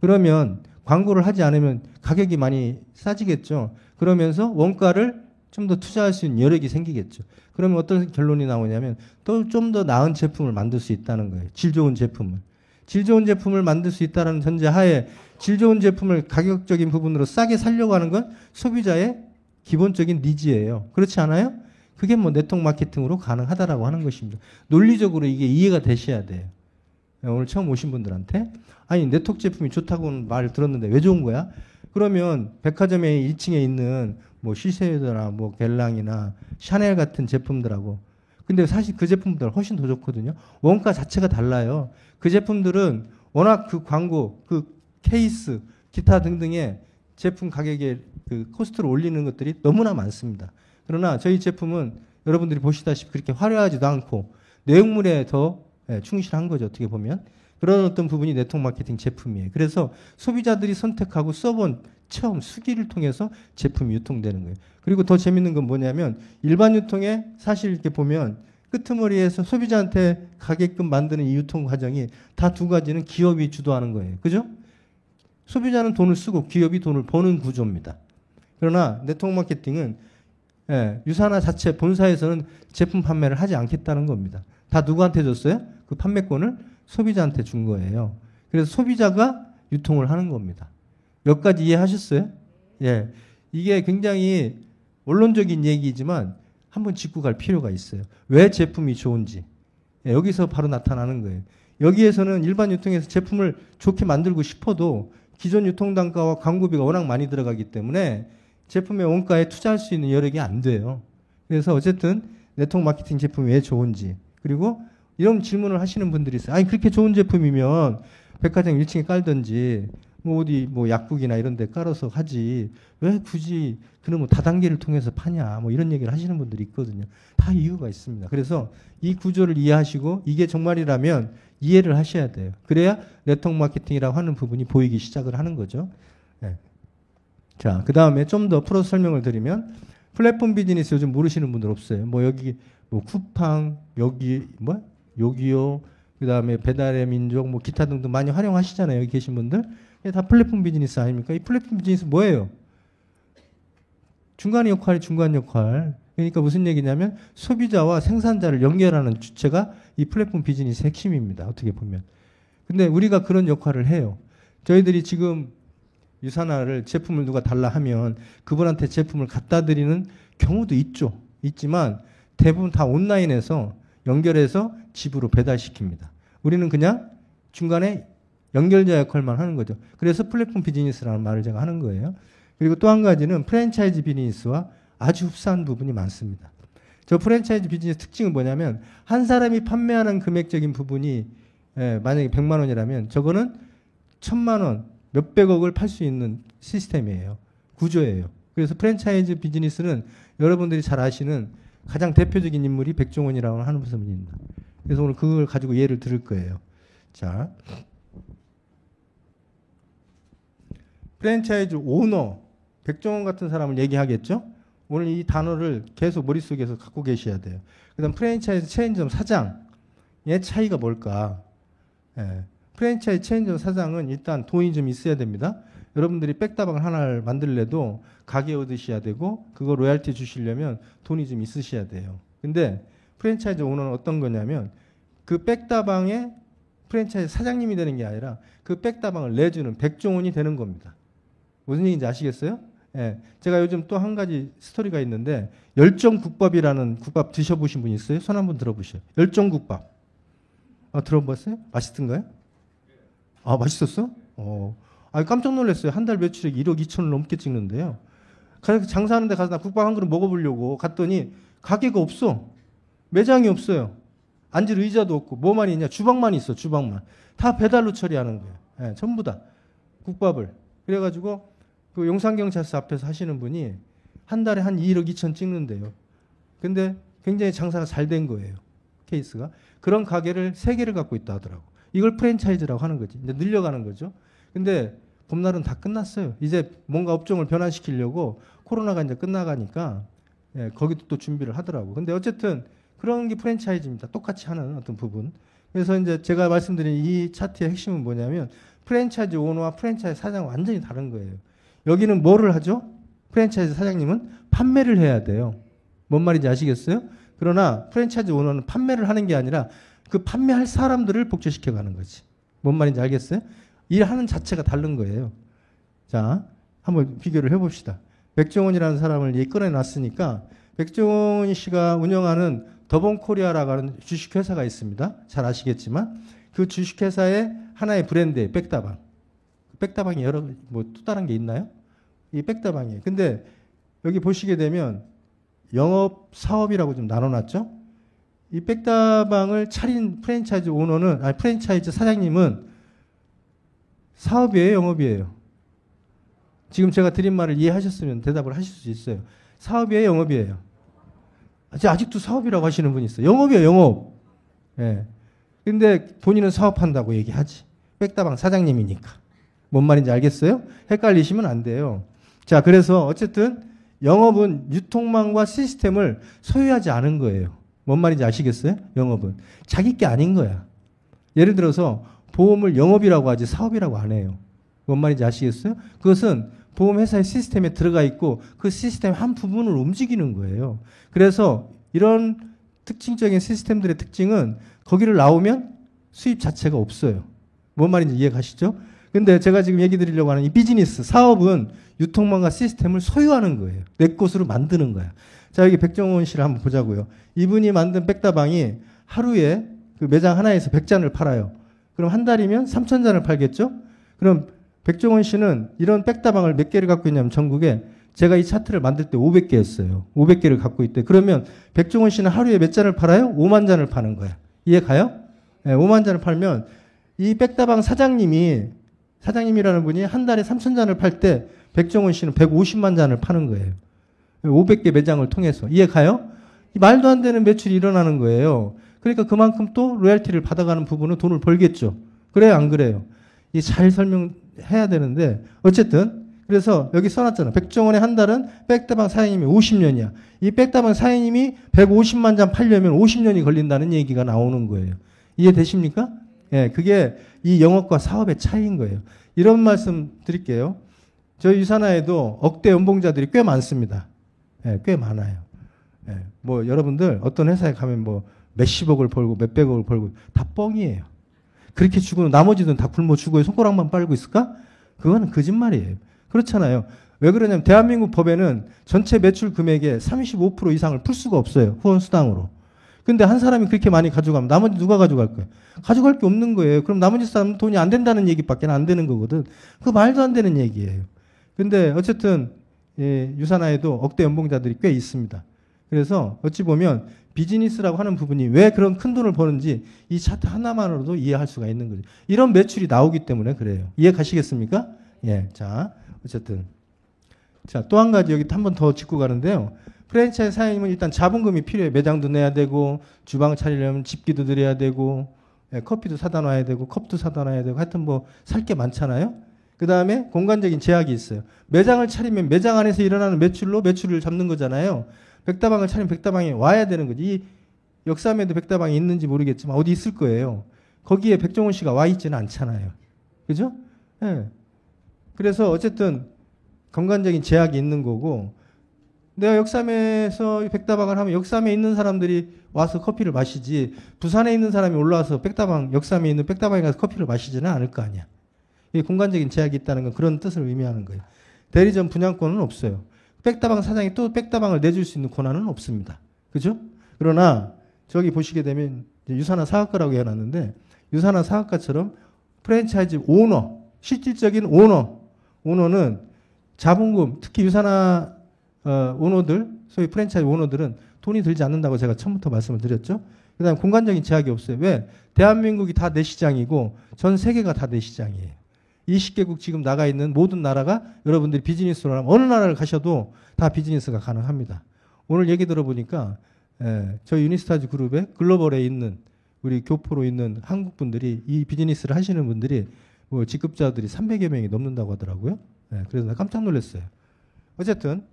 그러면 광고를 하지 않으면 가격이 많이 싸지겠죠. 그러면서 원가를 좀 더 투자할 수 있는 여력이 생기겠죠. 그러면 어떤 결론이 나오냐면 또 좀 더 나은 제품을 만들 수 있다는 거예요. 질 좋은 제품을. 질 좋은 제품을 만들 수 있다는 전제하에 질 좋은 제품을 가격적인 부분으로 싸게 살려고 하는 건 소비자의 기본적인 니즈예요. 그렇지 않아요? 그게 뭐 네트워크 마케팅으로 가능하다라고 하는 것입니다. 논리적으로 이게 이해가 되셔야 돼요. 오늘 처음 오신 분들한테 아니 네트워크 제품이 좋다고는 말을 들었는데 왜 좋은 거야? 그러면 백화점에 1층에 있는 뭐 시세이더나 뭐 겔랑이나 샤넬 같은 제품들하고 근데 사실 그 제품들 훨씬 더 좋거든요. 원가 자체가 달라요. 그 제품들은 워낙 그 광고, 그 케이스, 기타 등등의 제품 가격에 그 코스트를 올리는 것들이 너무나 많습니다. 그러나 저희 제품은 여러분들이 보시다시피 그렇게 화려하지도 않고 내용물에 더 충실한 거죠. 어떻게 보면. 그런 어떤 부분이 네트워크 마케팅 제품이에요. 그래서 소비자들이 선택하고 써본 처음 수기를 통해서 제품이 유통되는 거예요. 그리고 더 재밌는 건 뭐냐면 일반 유통에 사실 이렇게 보면 끄트머리에서 소비자한테 가게끔 만드는 이 유통 과정이 다 두 가지는 기업이 주도하는 거예요. 그죠? 소비자는 돈을 쓰고 기업이 돈을 버는 구조입니다. 그러나 네트워크 마케팅은 유사나 자체 본사에서는 제품 판매를 하지 않겠다는 겁니다. 다 누구한테 줬어요? 그 판매권을 소비자한테 준 거예요. 그래서 소비자가 유통을 하는 겁니다. 몇 가지 이해하셨어요? 예. 이게 굉장히 원론적인 얘기지만 한번 짚고 갈 필요가 있어요. 왜 제품이 좋은지. 예, 여기서 바로 나타나는 거예요. 여기에서는 일반 유통에서 제품을 좋게 만들고 싶어도 기존 유통 단가와 광고비가 워낙 많이 들어가기 때문에 제품의 원가에 투자할 수 있는 여력이 안 돼요. 그래서 어쨌든 네트워크 마케팅 제품이 왜 좋은지 그리고 이런 질문을 하시는 분들이 있어요. 아니 그렇게 좋은 제품이면 백화점 1층에 깔든지 뭐 어디 뭐 약국이나 이런 데 깔아서 하지 왜 굳이 그러면 다단계를 통해서 파냐 뭐 이런 얘기를 하시는 분들이 있거든요. 다 이유가 있습니다. 그래서 이 구조를 이해하시고 이게 정말이라면 이해를 하셔야 돼요. 그래야 네트워크 마케팅이라고 하는 부분이 보이기 시작을 하는 거죠. 네. 자, 그 다음에 좀 더 풀어서 설명을 드리면 플랫폼 비즈니스 요즘 모르시는 분들 없어요. 뭐 여기 뭐 쿠팡 여기 뭐 요기요 그 다음에 배달의 민족 뭐 기타 등등 많이 활용하시잖아요. 여기 계신 분들. 이게 다 플랫폼 비즈니스 아닙니까? 이 플랫폼 비즈니스 뭐예요? 중간 역할. 그러니까 무슨 얘기냐면 소비자와 생산자를 연결하는 주체가 이 플랫폼 비즈니스의 핵심입니다. 어떻게 보면. 근데 우리가 그런 역할을 해요. 저희들이 지금 유산화를 제품을 누가 달라 하면 그분한테 제품을 갖다 드리는 경우도 있죠. 있지만 대부분 다 온라인에서 연결해서 집으로 배달시킵니다. 우리는 그냥 중간에 연결자 역할만 하는 거죠. 그래서 플랫폼 비즈니스라는 말을 제가 하는 거예요. 그리고 또 한 가지는 프랜차이즈 비즈니스와 아주 흡사한 부분이 많습니다. 저 프랜차이즈 비즈니스 특징은 뭐냐면 한 사람이 판매하는 금액적인 부분이 만약에 100만 원이라면 저거는 1000만 원, 몇백억을 팔 수 있는 시스템이에요. 구조예요. 그래서 프랜차이즈 비즈니스는 여러분들이 잘 아시는 가장 대표적인 인물이 백종원이라고 하는 분입니다. 그래서 오늘 그걸 가지고 예를 들을 거예요. 자, 프랜차이즈 오너, 백종원 같은 사람을 얘기하겠죠? 오늘 이 단어를 계속 머릿속에서 갖고 계셔야 돼요. 그 다음 프랜차이즈 체인점 사장의 차이가 뭘까? 프랜차이즈 체인점 사장은 일단 돈이 좀 있어야 됩니다. 여러분들이 백다방을 하나를 만들래도 가게 얻으셔야 되고 그거 로얄티 주시려면 돈이 좀 있으셔야 돼요. 근데 프랜차이즈 오너는 어떤 거냐면 그 백다방의 프랜차이즈 사장님이 되는 게 아니라 그 백다방을 내주는 백종원이 되는 겁니다. 무슨 얘기인지 아시겠어요? 예. 제가 요즘 또 한 가지 스토리가 있는데 열정국밥이라는 국밥 드셔보신 분 있어요? 손 한번 들어보세요. 열정국밥. 들어봤어요? 맛있던가요? 아, 맛있었어? 깜짝 놀랐어요. 한 달 매출액 1억 2천을 넘게 찍는데요. 그래서 장사하는 데 가서 나 국밥 한 그릇 먹어보려고 갔더니 가게가 없어. 매장이 없어요. 앉을 의자도 없고 뭐만 있냐? 주방만 있어. 주방만. 다 배달로 처리하는 거예요. 예, 전부 다. 국밥을. 그래가지고 그 용산경찰서 앞에서 하시는 분이 한 달에 한 1억 2천 찍는데요. 근데 굉장히 장사가 잘 된 거예요. 케이스가. 그런 가게를 3개를 갖고 있다 하더라고. 이걸 프랜차이즈라고 하는 거지. 이제 늘려가는 거죠. 근데 봄날은 다 끝났어요. 이제 뭔가 업종을 변화시키려고 코로나가 이제 끝나가니까 거기도 또 준비를 하더라고. 근데 어쨌든 그런 게 프랜차이즈입니다. 똑같이 하는 어떤 부분. 그래서 이제 제가 말씀드린 이 차트의 핵심은 뭐냐면 프랜차이즈 오너와 프랜차이즈 사장은 완전히 다른 거예요. 여기는 뭐를 하죠? 프랜차이즈 사장님은 판매를 해야 돼요. 뭔 말인지 아시겠어요? 그러나 프랜차이즈 오너는 판매를 하는 게 아니라 그 판매할 사람들을 복제시켜 가는 거지. 뭔 말인지 알겠어요? 일하는 자체가 다른 거예요. 자, 한번 비교를 해봅시다. 백종원이라는 사람을 꺼내놨으니까 백종원 씨가 운영하는 더본코리아라고 하는 주식회사가 있습니다. 잘 아시겠지만 그 주식회사의 하나의 브랜드예요. 백다방. 백다방이 여러 뭐 또 다른 게 있나요? 이 백다방이에요. 근데 여기 보시게 되면 영업 사업이라고 좀 나눠놨죠. 이 백다방을 차린 프랜차이즈 오너는, 아니 프랜차이즈 사장님은 사업이에요, 영업이에요? 지금 제가 드린 말을 이해하셨으면 대답을 하실 수 있어요. 사업이에요, 영업이에요? 아직도 사업이라고 하시는 분이 있어요. 영업이에요, 영업. 예. 근데 본인은 사업한다고 얘기하지. 백다방 사장님이니까. 뭔 말인지 알겠어요? 헷갈리시면 안 돼요. 자, 그래서 어쨌든 영업은 유통망과 시스템을 소유하지 않은 거예요. 뭔 말인지 아시겠어요? 영업은. 자기 게 아닌 거야. 예를 들어서 보험을 영업이라고 하지 사업이라고 안 해요. 뭔 말인지 아시겠어요? 그것은 보험회사의 시스템에 들어가 있고 그 시스템의 한 부분을 움직이는 거예요. 그래서 이런 특징적인 시스템들의 특징은 거기를 나오면 수입 자체가 없어요. 뭔 말인지 이해가시죠? 근데 제가 지금 얘기 드리려고 하는 이 비즈니스, 사업은 유통망과 시스템을 소유하는 거예요. 내 것으로 만드는 거야. 자, 여기 백종원 씨를 한번 보자고요. 이분이 만든 백다방이 하루에 그 매장 하나에서 100잔을 팔아요. 그럼 한 달이면 3,000잔을 팔겠죠? 그럼 백종원 씨는 이런 백다방을 몇 개를 갖고 있냐면 전국에 제가 이 차트를 만들 때 500개였어요. 500개를 갖고 있대. 그러면 백종원 씨는 하루에 몇 잔을 팔아요? 5만 잔을 파는 거야. 이해 가요? 네, 5만 잔을 팔면 이 백다방 사장님이라는 분이 한 달에 3,000잔을 팔 때 백종원 씨는 150만 잔을 파는 거예요. 500개 매장을 통해서. 이해 가요? 말도 안 되는 매출이 일어나는 거예요. 그러니까 그만큼 또 로열티를 받아가는 부분은 돈을 벌겠죠. 그래요, 안 그래요? 이 잘 설명해야 되는데 어쨌든 그래서 여기 써놨잖아. 백종원의 한 달은 백다방 사장님이 50년이야. 이 백다방 사장님이 150만 잔 팔려면 50년이 걸린다는 얘기가 나오는 거예요. 이해되십니까? 예, 그게 이 영업과 사업의 차이인 거예요. 이런 말씀 드릴게요. 저희 유산하에도 억대 연봉자들이 꽤 많습니다. 예, 꽤 많아요. 예, 뭐 여러분들 어떤 회사에 가면 뭐 몇십억을 벌고 몇백억을 벌고 다 뻥이에요. 그렇게 죽으면 나머지는 다 굶어 죽어요. 손가락만 빨고 있을까? 그거는 거짓말이에요. 그렇잖아요. 왜 그러냐면 대한민국 법에는 전체 매출 금액의 35% 이상을 풀 수가 없어요. 후원수당으로. 근데 한 사람이 그렇게 많이 가져가면 나머지 누가 가져갈 거예요? 가져갈 게 없는 거예요. 그럼 나머지 사람은 돈이 안 된다는 얘기밖에 안 되는 거거든. 그거 말도 안 되는 얘기예요. 근데 어쨌든 예, 유산하에도 억대 연봉자들이 꽤 있습니다. 그래서 어찌 보면 비즈니스라고 하는 부분이 왜 그런 큰 돈을 버는지 이 차트 하나만으로도 이해할 수가 있는 거죠. 이런 매출이 나오기 때문에 그래요. 이해 가시겠습니까? 예, 자, 어쨌든. 자, 또 한 가지 여기 한 번 더 짚고 가는데요. 프랜차이즈 사장님은 일단 자본금이 필요해. 매장도 내야 되고, 주방 차리려면 집기도 드려야 되고, 예, 커피도 사다 놔야 되고, 컵도 사다 놔야 되고, 하여튼 뭐 살 게 많잖아요. 그 다음에 공간적인 제약이 있어요. 매장을 차리면 매장 안에서 일어나는 매출로 매출을 잡는 거잖아요. 백다방을 차리면 백다방에 와야 되는 거지. 이 역삼에도 백다방이 있는지 모르겠지만 어디 있을 거예요. 거기에 백종원 씨가 와 있지는 않잖아요. 그죠? 예. 그래서 어쨌든 공간적인 제약이 있는 거고, 내가 역삼에서 백다방을 하면 역삼에 있는 사람들이 와서 커피를 마시지, 부산에 있는 사람이 올라와서 백다방, 역삼에 있는 백다방에 가서 커피를 마시지는 않을 거 아니야. 이 공간적인 제약이 있다는 건 그런 뜻을 의미하는 거예요. 대리점 분양권은 없어요. 백다방 사장이 또 백다방을 내줄 수 있는 권한은 없습니다. 그죠? 그러나 저기 보시게 되면 유산화 사업가라고 해놨는데, 유산화 사업가처럼 프랜차이즈 오너, 실질적인 오너는 자본금, 특히 유산화 오너들, 소위 프랜차이즈 오너들은 돈이 들지 않는다고 제가 처음부터 말씀을 드렸죠. 그 다음에 공간적인 제약이 없어요. 왜? 대한민국이 다 내 시장이고 전 세계가 다 내 시장이에요. 20개국 지금 나가 있는 모든 나라가 여러분들이 비즈니스로 하면 어느 나라를 가셔도 다 비즈니스가 가능합니다. 오늘 얘기 들어보니까 저희 유니스타즈 그룹에 글로벌에 있는 우리 교포로 있는 한국 분들이 이 비즈니스를 하시는 분들이 뭐 직급자들이 300여 명이 넘는다고 하더라고요. 그래서 나 깜짝 놀랐어요. 어쨌든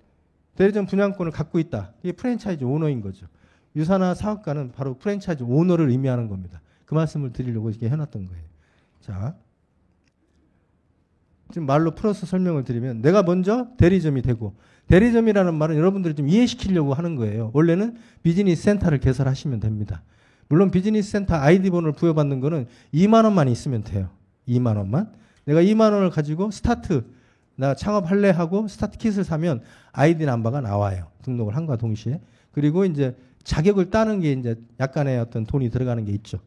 대리점 분양권을 갖고 있다. 이게 프랜차이즈 오너인 거죠. 유산화 사업가는 바로 프랜차이즈 오너를 의미하는 겁니다. 그 말씀을 드리려고 이렇게 해놨던 거예요. 자, 지금 말로 풀어서 설명을 드리면 내가 먼저 대리점이 되고, 대리점이라는 말은 여러분들이 좀 이해시키려고 하는 거예요. 원래는 비즈니스 센터를 개설하시면 됩니다. 물론 비즈니스 센터 아이디번호를 부여받는 거는 2만 원만 있으면 돼요. 2만 원만. 내가 2만 원을 가지고 스타트, 나 창업할래 하고 스타트 킷을 사면 아이디 넘버가 나와요. 등록을 한과 동시에. 그리고 이제 자격을 따는 게 이제 약간의 어떤 돈이 들어가는 게 있죠.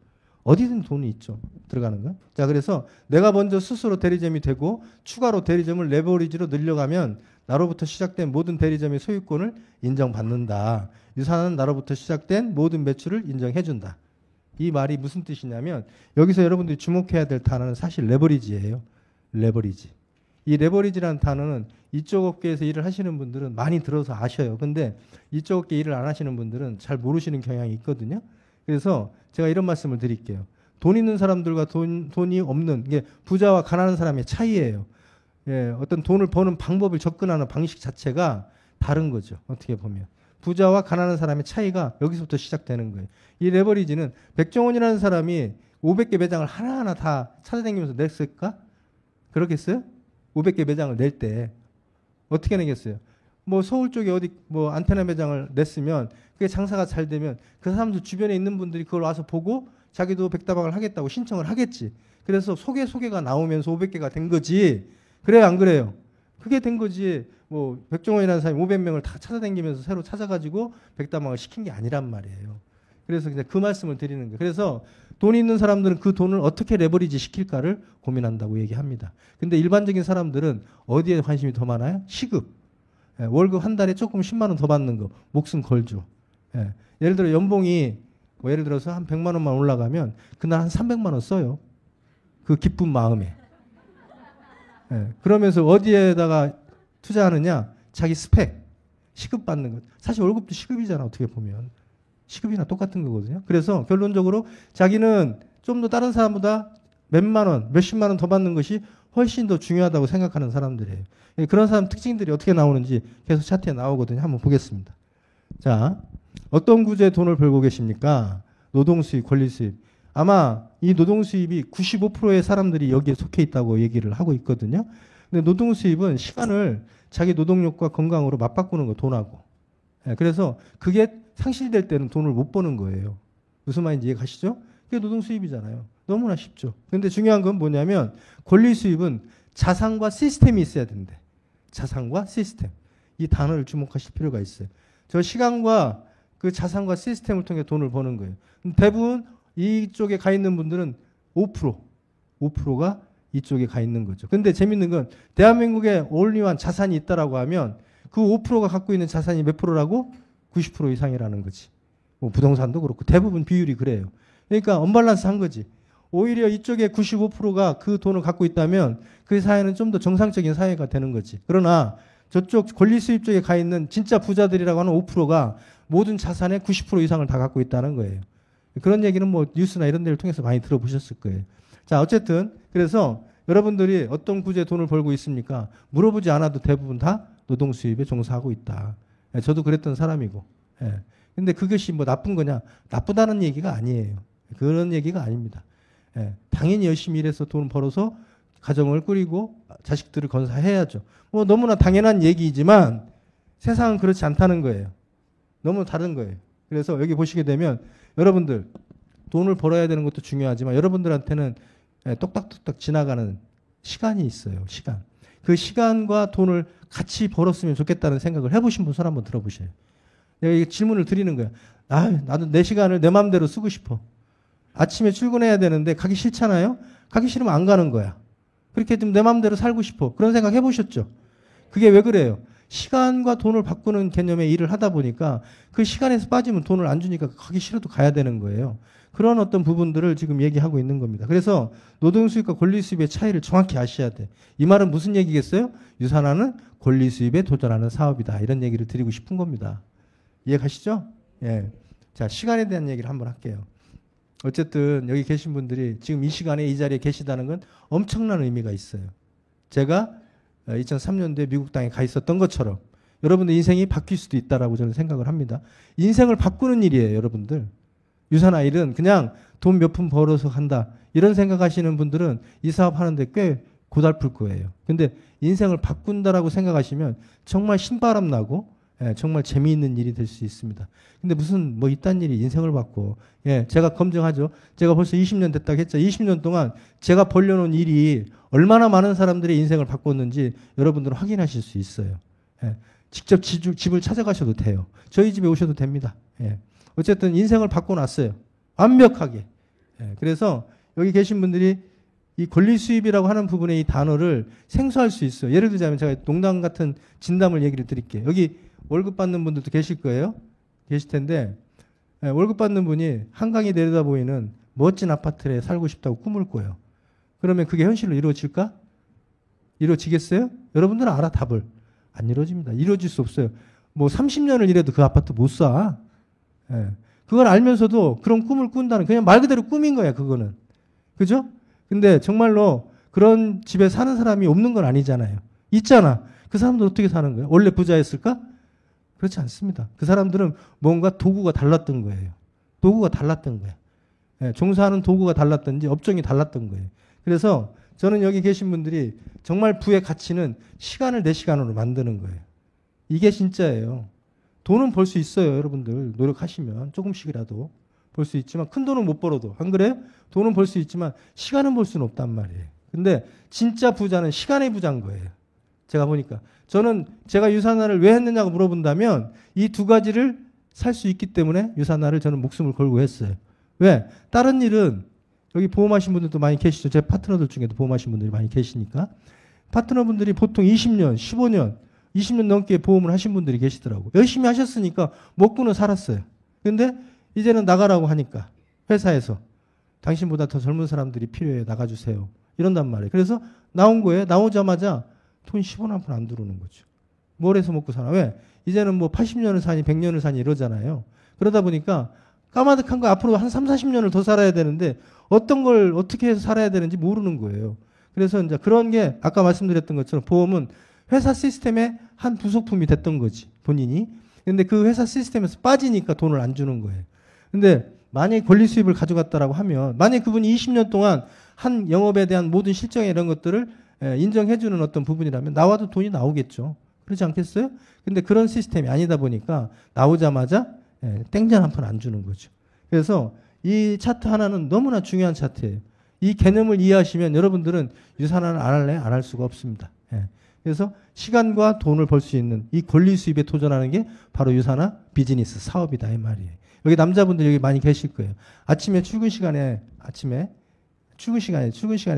어디든 돈이 있죠. 들어가는 거. 자, 그래서 내가 먼저 스스로 대리점이 되고 추가로 대리점을 레버리지로 늘려가면 나로부터 시작된 모든 대리점의 소유권을 인정받는다. 유산은 나로부터 시작된 모든 매출을 인정해준다. 이 말이 무슨 뜻이냐면 여기서 여러분들이 주목해야 될 단어는 사실 레버리지예요. 레버리지. 이 레버리지라는 단어는 이쪽 업계에서 일을 하시는 분들은 많이 들어서 아셔요. 근데 이쪽 업계 일을 안 하시는 분들은 잘 모르시는 경향이 있거든요. 그래서 제가 이런 말씀을 드릴게요. 돈 있는 사람들과 돈이 없는, 이게 부자와 가난한 사람의 차이예요. 예, 어떤 돈을 버는 방법을 접근하는 방식 자체가 다른 거죠. 어떻게 보면. 부자와 가난한 사람의 차이가 여기서부터 시작되는 거예요. 이 레버리지는 백종원이라는 사람이 500개 매장을 하나하나 다 찾아다니면서 냈을까? 그렇겠어요? 500개 매장을 낼 때 어떻게 내겠어요? 뭐 서울 쪽에 어디 뭐 안테나 매장을 냈으면 그게 장사가 잘 되면 그 사람들 주변에 있는 분들이 그걸 와서 보고 자기도 백다방을 하겠다고 신청을 하겠지. 그래서 소개가 나오면서 500개가 된 거지. 그래요, 안 그래요? 그게 된 거지. 뭐 백종원이라는 사람이 500명을 다 찾아다니면서 새로 찾아가지고 백다방을 시킨 게 아니란 말이에요. 그래서 그냥 그 말씀을 드리는 거예요. 그래서 돈 있는 사람들은 그 돈을 어떻게 레버리지 시킬까를 고민한다고 얘기합니다. 근데 일반적인 사람들은 어디에 관심이 더 많아요? 시급. 예, 월급 한 달에 조금 10만 원 더 받는 거. 목숨 걸죠. 예, 예를 들어 연봉이 뭐 예를 들어서 한 100만 원만 올라가면 그날 한 300만 원 써요. 그 기쁜 마음에. 예, 그러면서 어디에다가 투자하느냐? 자기 스펙. 시급 받는 것. 사실 월급도 시급이잖아, 어떻게 보면. 시급이나 똑같은 거거든요. 그래서 결론적으로 자기는 좀 더 다른 사람보다 몇만 원, 몇십만 원 더 받는 것이 훨씬 더 중요하다고 생각하는 사람들이에요. 그런 사람 특징들이 어떻게 나오는지 계속 차트에 나오거든요. 한번 보겠습니다. 자, 어떤 구조의 돈을 벌고 계십니까? 노동수입, 권리수입. 아마 이 노동수입이 95%의 사람들이 여기에 속해 있다고 얘기를 하고 있거든요. 근데 노동수입은 시간을 자기 노동력과 건강으로 맞바꾸는 거, 돈하고. 그래서 그게 상실될 때는 돈을 못 버는 거예요. 무슨 말인지 이해가시죠? 그게 노동수입이잖아요. 너무나 쉽죠. 근데 중요한 건 뭐냐면 권리수입은 자산과 시스템이 있어야 된대. 자산과 시스템. 이 단어를 주목하실 필요가 있어요. 저 시간과 그 자산과 시스템을 통해 돈을 버는 거예요. 대부분 이쪽에 가 있는 분들은 5%가 이쪽에 가 있는 거죠. 근데 재밌는 건 대한민국에 올리완 자산이 있다라고 하면 그 5%가 갖고 있는 자산이 몇 프로라고? 90% 이상이라는 거지. 뭐 부동산도 그렇고 대부분 비율이 그래요. 그러니까 언밸런스 한 거지. 오히려 이쪽에 95%가 그 돈을 갖고 있다면 그 사회는 좀 더 정상적인 사회가 되는 거지. 그러나 저쪽 권리 수입 쪽에 가 있는 진짜 부자들이라고 하는 5%가 모든 자산의 90% 이상을 다 갖고 있다는 거예요. 그런 얘기는 뭐 뉴스나 이런 데를 통해서 많이 들어보셨을 거예요. 자, 어쨌든 그래서 여러분들이 어떤 구제에 돈을 벌고 있습니까? 물어보지 않아도 대부분 다 노동 수입에 종사하고 있다. 저도 그랬던 사람이고. 예. 근데 그것이 뭐 나쁜 거냐? 나쁘다는 얘기가 아니에요. 그런 얘기가 아닙니다. 예. 당연히 열심히 일해서 돈 벌어서 가정을 꾸리고 자식들을 건사해야죠. 뭐 너무나 당연한 얘기이지만 세상은 그렇지 않다는 거예요. 너무 다른 거예요. 그래서 여기 보시게 되면 여러분들 돈을 벌어야 되는 것도 중요하지만 여러분들한테는 똑딱똑딱 지나가는 시간이 있어요. 시간. 그 시간과 돈을 같이 벌었으면 좋겠다는 생각을 해보신 분 손 한번 들어보세요. 내가 이 질문을 드리는 거야. 나도 내 시간을 내 마음대로 쓰고 싶어. 아침에 출근해야 되는데 가기 싫잖아요. 가기 싫으면 안 가는 거야. 그렇게 좀 내 마음대로 살고 싶어. 그런 생각 해보셨죠? 그게 왜 그래요? 시간과 돈을 바꾸는 개념의 일을 하다 보니까 그 시간에서 빠지면 돈을 안 주니까 가기 싫어도 가야 되는 거예요. 그런 어떤 부분들을 지금 얘기하고 있는 겁니다. 그래서 노동수입과 권리수입의 차이를 정확히 아셔야 돼. 이 말은 무슨 얘기겠어요? 유산화는 권리수입에 도전하는 사업이다. 이런 얘기를 드리고 싶은 겁니다. 이해가시죠? 예. 자, 시간에 대한 얘기를 한번 할게요. 어쨌든 여기 계신 분들이 지금 이 시간에 이 자리에 계시다는 건 엄청난 의미가 있어요. 제가 2003년도에 미국 땅에 가 있었던 것처럼 여러분들 인생이 바뀔 수도 있다라고 저는 생각을 합니다. 인생을 바꾸는 일이에요, 여러분들. 유산화 일은 그냥 돈 몇 푼 벌어서 간다. 이런 생각하시는 분들은 이 사업 하는데 꽤 고달플 거예요. 근데 인생을 바꾼다라고 생각하시면 정말 신바람 나고 정말 재미있는 일이 될 수 있습니다. 근데 무슨 뭐 이딴 일이 인생을 바꿔. 제가 검증하죠. 제가 벌써 20년 됐다고 했죠. 20년 동안 제가 벌려놓은 일이 얼마나 많은 사람들의 인생을 바꿨는지 여러분들은 확인하실 수 있어요. 직접 집을 찾아가셔도 돼요. 저희 집에 오셔도 됩니다. 어쨌든 인생을 바꿔놨어요. 완벽하게. 예, 그래서 여기 계신 분들이 이 권리 수입이라고 하는 부분의 이 단어를 생소할 수 있어요. 예를 들자면 제가 농담 같은 진담을 얘기를 드릴게요. 여기 월급 받는 분들도 계실 거예요. 계실 텐데 예, 월급 받는 분이 한강이 내려다 보이는 멋진 아파트에 살고 싶다고 꿈을 꿔요. 그러면 그게 현실로 이루어질까? 이루어지겠어요? 여러분들은 알아, 답을. 안 이루어집니다. 이루어질 수 없어요. 뭐 30년을 일해도 그 아파트 못 사. 예. 그걸 알면서도 그런 꿈을 꾼다는, 그냥 말 그대로 꿈인 거야, 그거는. 그죠? 근데 정말로 그런 집에 사는 사람이 없는 건 아니잖아요. 있잖아. 그 사람들 어떻게 사는 거예요? 원래 부자였을까? 그렇지 않습니다. 그 사람들은 뭔가 도구가 달랐던 거예요. 도구가 달랐던 거예요. 예, 종사하는 도구가 달랐든지 업종이 달랐던 거예요. 그래서 저는 여기 계신 분들이 정말 부의 가치는 시간을 내 시간으로 만드는 거예요. 이게 진짜예요. 돈은 벌 수 있어요, 여러분들. 노력하시면 조금씩이라도 벌 수 있지만 큰 돈은 못 벌어도, 안 그래요? 돈은 벌 수 있지만 시간은 벌 수는 없단 말이에요. 근데 진짜 부자는 시간의 부자인 거예요. 제가 보니까. 저는 제가 유산화를 왜 했느냐고 물어본다면 이 두 가지를 살 수 있기 때문에 유산화를 저는 목숨을 걸고 했어요. 왜? 다른 일은 여기 보험하신 분들도 많이 계시죠. 제 파트너들 중에도 보험하신 분들이 많이 계시니까. 파트너분들이 보통 20년, 15년, 20년 넘게 보험을 하신 분들이 계시더라고요. 열심히 하셨으니까 먹고는 살았어요. 근데 이제는 나가라고 하니까 회사에서 당신보다 더 젊은 사람들이 필요해, 나가주세요. 이런단 말이에요. 그래서 나온 거예요. 나오자마자 돈 10원 한 푼 안 들어오는 거죠. 뭘 해서 먹고 사나? 왜? 이제는 뭐 80년을 사니 100년을 사니 이러잖아요. 그러다 보니까 까마득한 거 앞으로 한 3, 40년을 더 살아야 되는데 어떤 걸 어떻게 해서 살아야 되는지 모르는 거예요. 그래서 이제 그런 게 아까 말씀드렸던 것처럼 보험은 회사 시스템의 한 부속품이 됐던 거지, 본인이. 근데 그 회사 시스템에서 빠지니까 돈을 안 주는 거예요. 근데 만약에 권리 수입을 가져갔다라고 하면, 만약에 그분이 20년 동안 한 영업에 대한 모든 실적이나 이런 것들을 인정해주는 어떤 부분이라면 나와도 돈이 나오겠죠. 그렇지 않겠어요? 근데 그런 시스템이 아니다 보니까 나오자마자 땡전 한 푼 안 주는 거죠. 그래서 이 차트 하나는 너무나 중요한 차트예요. 이 개념을 이해하시면 여러분들은 유산화를 안 할래? 안 할 수가 없습니다. 그래서 시간과 돈을 벌 수 있는 이 권리 수입에 도전하는 게 바로 유산화 비즈니스 사업이다, 이 말이에요. 여기 남자분들 여기 많이 계실 거예요. 아침에 출근 시간에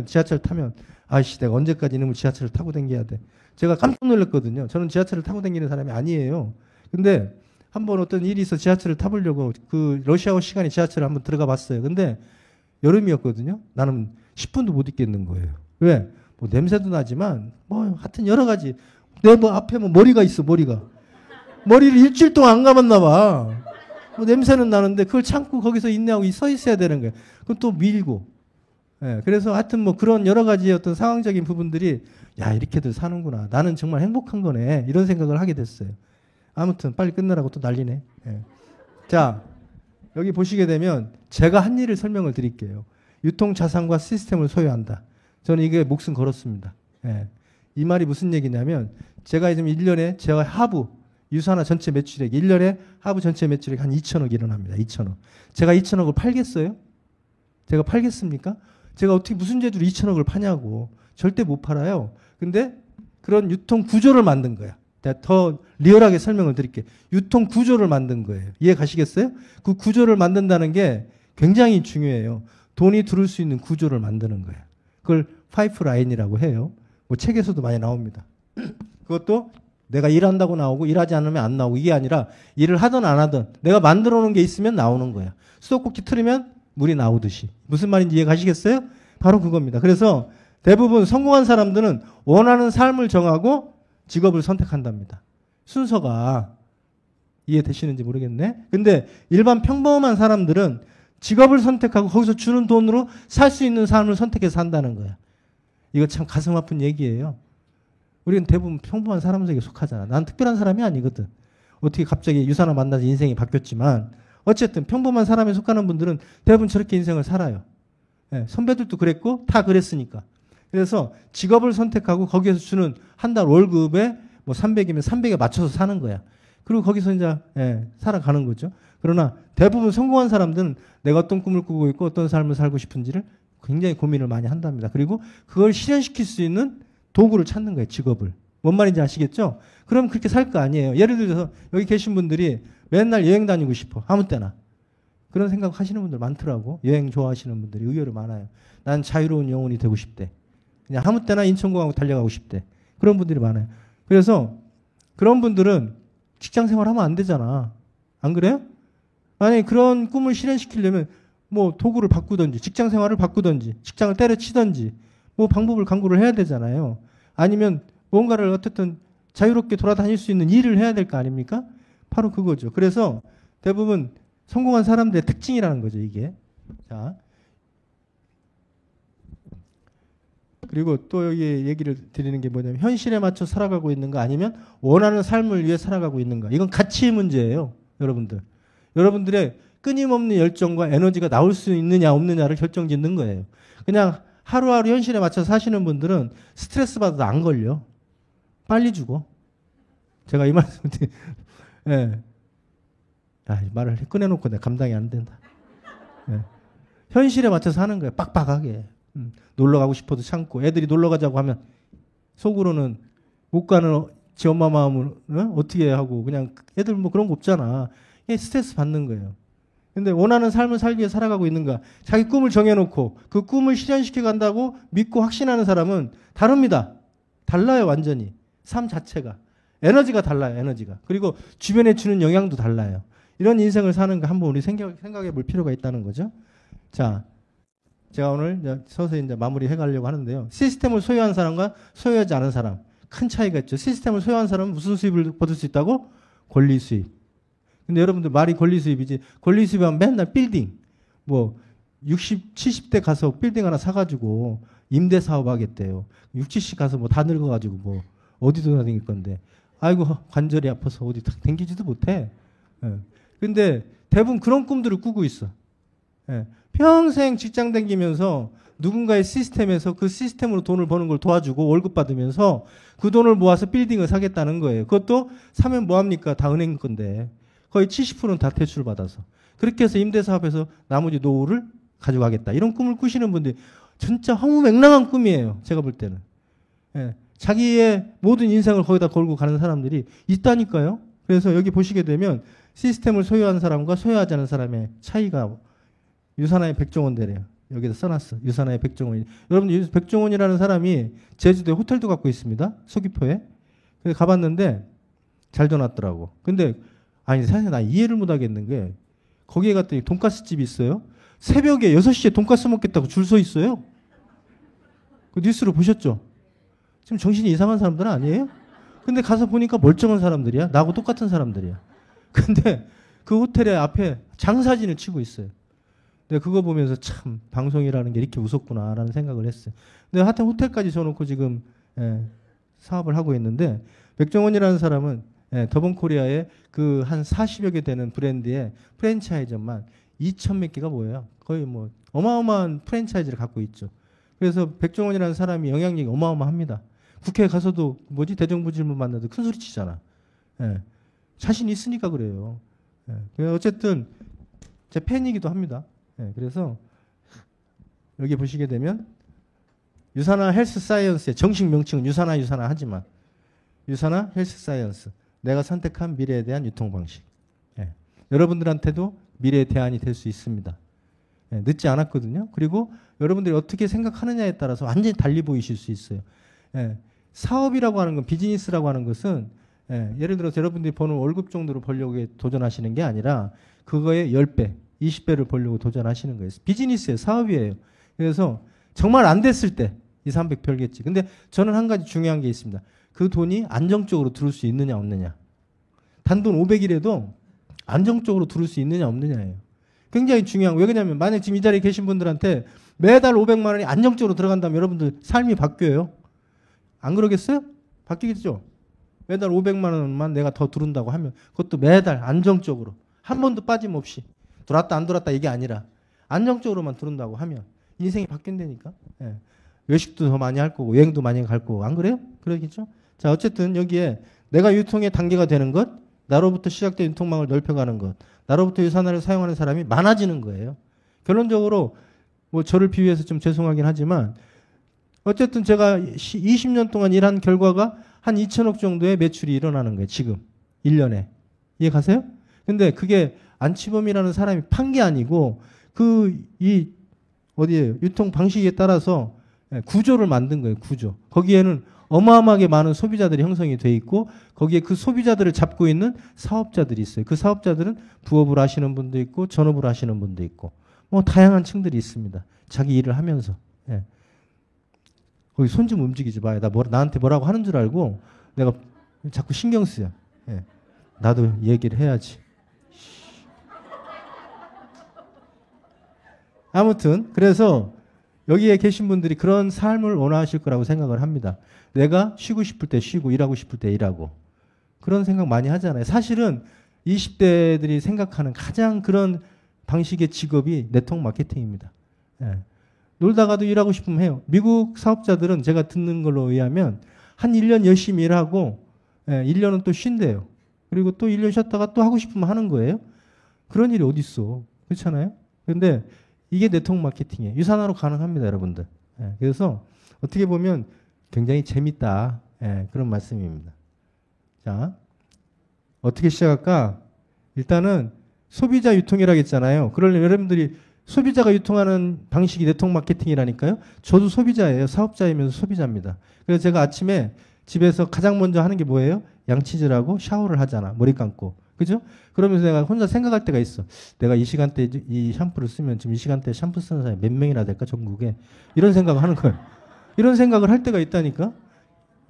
지하철 타면 아이씨, 내가 언제까지 이놈의 지하철을 타고 다녀야 돼. 제가 깜짝 놀랐거든요. 저는 지하철을 타고 다니는 사람이 아니에요. 근데 한번 어떤 일이 있어 지하철을 타보려고 그 러시아워 시간에 지하철을 한번 들어가 봤어요. 근데 여름이었거든요. 나는 10분도 못 있겠는 거예요. 왜? 뭐 냄새도 나지만 뭐 하여튼 여러 가지. 내 뭐 앞에 뭐 머리가 있어, 머리를 일주일 동안 안 감았나 봐. 뭐 냄새는 나는데 그걸 참고 거기서 인내하고 서 있어야 되는 거예요. 그럼 또 밀고. 그래서 하여튼 뭐 그런 여러 가지 어떤 상황적인 부분들이 야, 이렇게들 사는구나. 나는 정말 행복한 거네. 이런 생각을 하게 됐어요. 아무튼 빨리 끝내라고 또 난리네. 자, 여기 보시게 되면 제가 한 일을 설명을 드릴게요. 유통자산과 시스템을 소유한다. 저는 이게 목숨 걸었습니다. 이 말이 무슨 얘기냐면 제가 지금 1년에 제가 하부 유산화 전체 매출액 1년에 하부 전체 매출액 한 2천억 일어납니다. 2천억. 제가 2천억을 팔겠어요? 제가 팔겠습니까? 제가 어떻게 무슨 재주로 2천억을 파냐고. 절대 못 팔아요. 근데 그런 유통 구조를 만든 거야. 내가 더 리얼하게 설명을 드릴게요. 유통 구조를 만든 거예요. 이해 가시겠어요? 그 구조를 만든다는 게 굉장히 중요해요. 돈이 들어올 수 있는 구조를 만드는 거예요. 그걸 파이프라인이라고 해요. 뭐 책에서도 많이 나옵니다. 그것도 내가 일한다고 나오고 일하지 않으면 안 나오고, 이게 아니라 일을 하든 안 하든 내가 만들어 놓은 게 있으면 나오는 거야. 수도꼭지 틀으면 물이 나오듯이. 무슨 말인지 이해 가시겠어요? 바로 그겁니다. 그래서 대부분 성공한 사람들은 원하는 삶을 정하고 직업을 선택한답니다. 순서가 이해되시는지 모르겠네. 근데 일반 평범한 사람들은 직업을 선택하고 거기서 주는 돈으로 살 수 있는 삶을 선택해서 산다는 거야. 이거 참 가슴 아픈 얘기예요. 우리는 대부분 평범한 사람들에게 속하잖아. 난 특별한 사람이 아니거든. 어떻게 갑자기 유산화 만나서 인생이 바뀌었지만 어쨌든 평범한 사람에 속하는 분들은 대부분 저렇게 인생을 살아요. 선배들도 그랬고 다 그랬으니까. 그래서 직업을 선택하고 거기에서 주는 한 달 월급에 뭐 300이면 300에 맞춰서 사는 거야. 그리고 거기서 이제 살아가는 거죠. 그러나 대부분 성공한 사람들은 내가 어떤 꿈을 꾸고 있고 어떤 삶을 살고 싶은지를 굉장히 고민을 많이 한답니다. 그리고 그걸 실현시킬 수 있는 도구를 찾는 거예요. 직업을. 뭔 말인지 아시겠죠? 그럼 그렇게 살 거 아니에요. 예를 들어서 여기 계신 분들이 맨날 여행 다니고 싶어. 아무 때나. 그런 생각 하시는 분들 많더라고. 여행 좋아하시는 분들이 의외로 많아요. 난 자유로운 영혼이 되고 싶대. 그냥 아무 때나 인천공항으로 달려가고 싶대. 그런 분들이 많아요. 그래서 그런 분들은 직장 생활하면 안 되잖아. 안 그래요? 만약에 그런 꿈을 실현시키려면 뭐 도구를 바꾸든지 직장 생활을 바꾸든지 직장을 때려치든지 뭐 방법을 강구를 해야 되잖아요. 아니면 뭔가를 어쨌든 자유롭게 돌아다닐 수 있는 일을 해야 될 거 아닙니까? 바로 그거죠. 그래서 대부분 성공한 사람들의 특징이라는 거죠, 이게. 자. 그리고 또 여기 얘기를 드리는 게 뭐냐면 현실에 맞춰 살아가고 있는가 아니면 원하는 삶을 위해 살아가고 있는가. 이건 가치의 문제예요, 여러분들. 여러분들의 끊임없는 열정과 에너지가 나올 수 있느냐 없느냐를 결정짓는 거예요. 그냥 하루하루 현실에 맞춰 사시는 분들은 스트레스 받아도 안 걸려. 빨리 죽어. 제가 이 말씀 예. 이 말을 꺼내놓고 내가 감당이 안 된다. 예. 현실에 맞춰서 하는 거예요. 빡빡하게. 놀러 가고 싶어도 참고 애들이 놀러 가자고 하면 속으로는 못 가는 지 엄마 마음을 어떻게 하고 그냥 애들 뭐 그런 거 없잖아. 이게 스트레스 받는 거예요. 근데 원하는 삶을 살기 위해 살아가고 있는가? 자기 꿈을 정해놓고 그 꿈을 실현시켜 간다고 믿고 확신하는 사람은 다릅니다. 달라요, 완전히. 삶 자체가. 에너지가 달라요, 에너지가. 그리고 주변에 주는 영향도 달라요. 이런 인생을 사는 거 한번 우리 생각해 볼 필요가 있다는 거죠. 자, 제가 오늘 서서히 이제 마무리 해가려고 하는데요. 시스템을 소유한 사람과 소유하지 않은 사람. 큰 차이가 있죠. 시스템을 소유한 사람은 무슨 수입을 받을 수 있다고? 권리 수입. 근데 여러분들 말이 권리 수입이지. 권리 수입하면 맨날 빌딩. 뭐 60, 70대 가서 빌딩 하나 사가지고 임대 사업 하겠대요. 60, 70 가서 뭐 다 늙어가지고 뭐 어디도 다닐 건데. 아이고 관절이 아파서 어디 댕기지도 못해. 예. 근데 대부분 그런 꿈들을 꾸고 있어. 예. 평생 직장 다니면서 누군가의 시스템에서 그 시스템으로 돈을 버는 걸 도와주고 월급 받으면서 그 돈을 모아서 빌딩을 사겠다는 거예요. 그것도 사면 뭐합니까? 다 은행 건데. 거의 70%는 다 대출 받아서. 그렇게 해서 임대사업에서 나머지 노후를 가져가겠다. 이런 꿈을 꾸시는 분들이 진짜 허무맹랑한 꿈이에요. 제가 볼 때는. 예. 자기의 모든 인생을 거기다 걸고 가는 사람들이 있다니까요. 그래서 여기 보시게 되면 시스템을 소유한 사람과 소유하지 않은 사람의 차이가 유산하의 백종원대래요. 여기다 써놨어. 유산하의 백종원. 여러분 백종원이라는 사람이 제주도에 호텔도 갖고 있습니다. 서귀포에. 그래서 가봤는데 잘 져놨더라고. 근데 아니 사실 나 이해를 못하겠는 게 거기에 갔더니 돈가스 집이 있어요. 새벽에 6시에 돈가스 먹겠다고 줄 서 있어요. 그 뉴스로 보셨죠? 지금 정신이 이상한 사람들은 아니에요? 근데 가서 보니까 멀쩡한 사람들이야. 나하고 똑같은 사람들이야. 근데 그 호텔의 앞에 장사진을 치고 있어요. 근데 그거 보면서 참 방송이라는 게 이렇게 무섭구나라는 생각을 했어요. 근데 하여튼 호텔까지 줘놓고 지금 사업을 하고 있는데 백종원이라는 사람은 더본코리아의 그 한 40여 개 되는 브랜드의 프랜차이즈만 2천 몇 개가 뭐예요. 거의 뭐 어마어마한 프랜차이즈를 갖고 있죠. 그래서 백종원이라는 사람이 영향력이 어마어마합니다. 국회에 가서도 뭐지 대정부 질문 만나도 큰 소리 치잖아. 자신 있으니까 그래요. 어쨌든 제 팬이기도 합니다. 그래서 여기 보시게 되면 유산화 헬스 사이언스의 정식 명칭은 유산화 하지만 유산화 헬스 사이언스 내가 선택한 미래에 대한 유통방식. 여러분들한테도 미래의 대안이 될 수 있습니다. 늦지 않았거든요. 그리고 여러분들이 어떻게 생각하느냐에 따라서 완전히 달리 보이실 수 있어요. 사업이라고 하는 건 비즈니스라고 하는 것은 예를 들어서 여러분들이 버는 월급 정도로 벌려고 도전하시는 게 아니라 그거의 10배, 20배를 벌려고 도전하시는 거예요. 비즈니스예요. 사업이에요. 그래서 정말 안 됐을 때 2, 300 별겠지. 근데 저는 한 가지 중요한 게 있습니다. 그 돈이 안정적으로 들어올 수 있느냐 없느냐. 단돈 500이라도 안정적으로 들어올 수 있느냐 없느냐예요. 굉장히 중요한 거. 왜 그러냐면 만약 지금 이 자리에 계신 분들한테 매달 500만 원이 안정적으로 들어간다면 여러분들 삶이 바뀌어요. 안 그러겠어요? 바뀌겠죠? 매달 500만 원만 내가 더 들은다고 하면 그것도 매달 안정적으로 한 번도 빠짐없이 들어왔다 안 들어왔다 이게 아니라 안정적으로만 들은다고 하면 인생이 바뀐다니까. 외식도 더 많이 할 거고 여행도 많이 갈 거고 안 그래요? 그러겠죠? 자 어쨌든 여기에 내가 유통의 단계가 되는 것 나로부터 시작된 유통망을 넓혀가는 것 나로부터 유산화를 사용하는 사람이 많아지는 거예요. 결론적으로 뭐 저를 비유해서 좀 죄송하긴 하지만 어쨌든 제가 20년 동안 일한 결과가 한 2천억 정도의 매출이 일어나는 거예요. 지금 1년에. 이해 가세요? 근데 그게 안치범이라는 사람이 판 게 아니고 어디에요? 유통 방식에 따라서 구조를 만든 거예요. 구조. 거기에는 어마어마하게 많은 소비자들이 형성이 돼 있고 거기에 그 소비자들을 잡고 있는 사업자들이 있어요. 그 사업자들은 부업을 하시는 분도 있고 전업을 하시는 분도 있고 뭐 다양한 층들이 있습니다. 자기 일을 하면서. 예. 거기 손 좀 움직이지 마요. 나한테 뭐라고 하는 줄 알고 내가 자꾸 신경 쓰여. 예. 나도 얘기를 해야지. 아무튼 그래서 여기에 계신 분들이 그런 삶을 원하실 거라고 생각을 합니다. 내가 쉬고 싶을 때 쉬고 일하고 싶을 때 일하고 그런 생각 많이 하잖아요. 사실은 20대들이 생각하는 가장 그런 방식의 직업이 네트워크 마케팅입니다. 예. 놀다가도 일하고 싶으면 해요. 미국 사업자들은 제가 듣는 걸로 의하면 한 1년 열심히 일하고 1년은 또 쉰대요. 그리고 또 1년 쉬었다가 또 하고 싶으면 하는 거예요. 그런 일이 어디 있어. 그렇잖아요. 그런데 이게 네트워크 마케팅이에요. 유산화로 가능합니다, 여러분들. 그래서 어떻게 보면 굉장히 재밌다. 그런 말씀입니다. 자, 어떻게 시작할까? 일단은 소비자 유통이라고 했잖아요. 그러려면 여러분들이 소비자가 유통하는 방식이 네트워크 마케팅이라니까요. 저도 소비자예요. 사업자이면서 소비자입니다. 그래서 제가 아침에 집에서 가장 먼저 하는 게 뭐예요? 양치질하고 샤워를 하잖아. 머리 감고. 그죠? 그러면서 내가 혼자 생각할 때가 있어. 내가 이 시간대에 이 샴푸를 쓰면 지금 이 시간대에 샴푸 쓰는 사람이 몇 명이나 될까? 전국에. 이런 생각을 하는 거예요. 이런 생각을 할 때가 있다니까?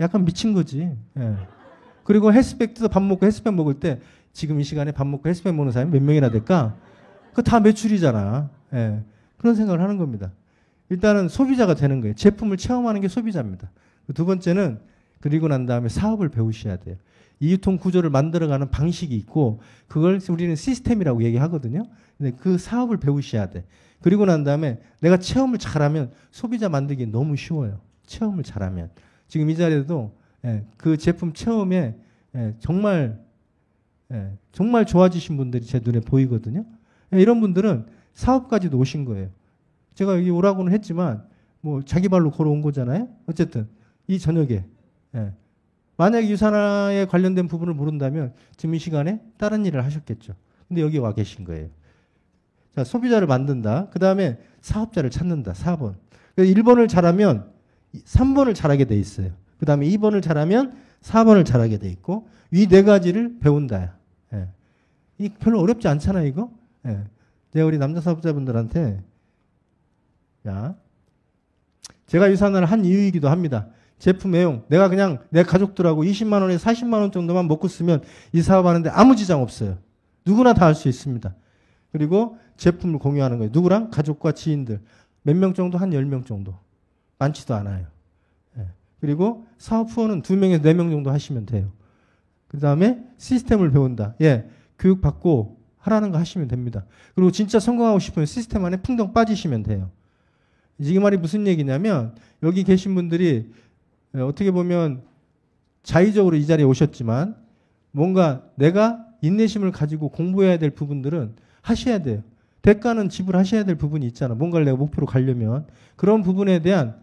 약간 미친 거지. 예. 그리고 헬스백도 밥 먹고 헬스백 먹을 때 지금 이 시간에 밥 먹고 헬스백 먹는 사람이 몇 명이나 될까? 그거 다 매출이잖아. 예. 그런 생각을 하는 겁니다. 일단은 소비자가 되는 거예요. 제품을 체험하는 게 소비자입니다. 두 번째는 그리고 난 다음에 사업을 배우셔야 돼요. 이 유통 구조를 만들어가는 방식이 있고 그걸 우리는 시스템이라고 얘기하거든요. 근데 그 사업을 배우셔야 돼. 그리고 난 다음에 내가 체험을 잘하면 소비자 만들기 너무 쉬워요. 체험을 잘하면. 지금 이 자리에도 그 제품 체험에 정말 좋아지신 분들이 제 눈에 보이거든요. 이런 분들은 사업까지도 오신 거예요. 제가 여기 오라고는 했지만 뭐 자기 발로 걸어온 거잖아요. 어쨌든 이 저녁에 만약에 유산화에 관련된 부분을 모른다면 지금 이 시간에 다른 일을 하셨겠죠. 근데 여기 와 계신 거예요. 자, 소비자를 만든다. 그 다음에 사업자를 찾는다. 4번. 1번을 잘하면 3번을 잘하게 돼 있어요. 그 다음에 2번을 잘하면 4번을 잘하게 돼 있고 이 네 가지를 배운다. 이 별로 어렵지 않잖아요, 이거? 제가 우리 남자 사업자분들한테 제가 유산화를 한 이유이기도 합니다. 제품 애용. 내가 그냥 내 가족들하고 20만 원에서 40만 원 정도만 먹고 쓰면 이 사업하는데 아무 지장 없어요. 누구나 다 할 수 있습니다. 그리고 제품을 공유하는 거예요. 누구랑? 가족과 지인들. 몇 명 정도? 한 10명 정도. 많지도 않아요. 그리고 사업 후원은 2명에서 4명 정도 하시면 돼요. 그 다음에 시스템을 배운다. 교육받고 하라는 거 하시면 됩니다. 그리고 진짜 성공하고 싶으면 시스템 안에 풍덩 빠지시면 돼요. 이 말이 무슨 얘기냐면 여기 계신 분들이 어떻게 보면 자의적으로 이 자리에 오셨지만 뭔가 내가 인내심을 가지고 공부해야 될 부분들은 하셔야 돼요. 대가는 지불하셔야 될 부분이 있잖아. 뭔가를 내가 목표로 가려면. 그런 부분에 대한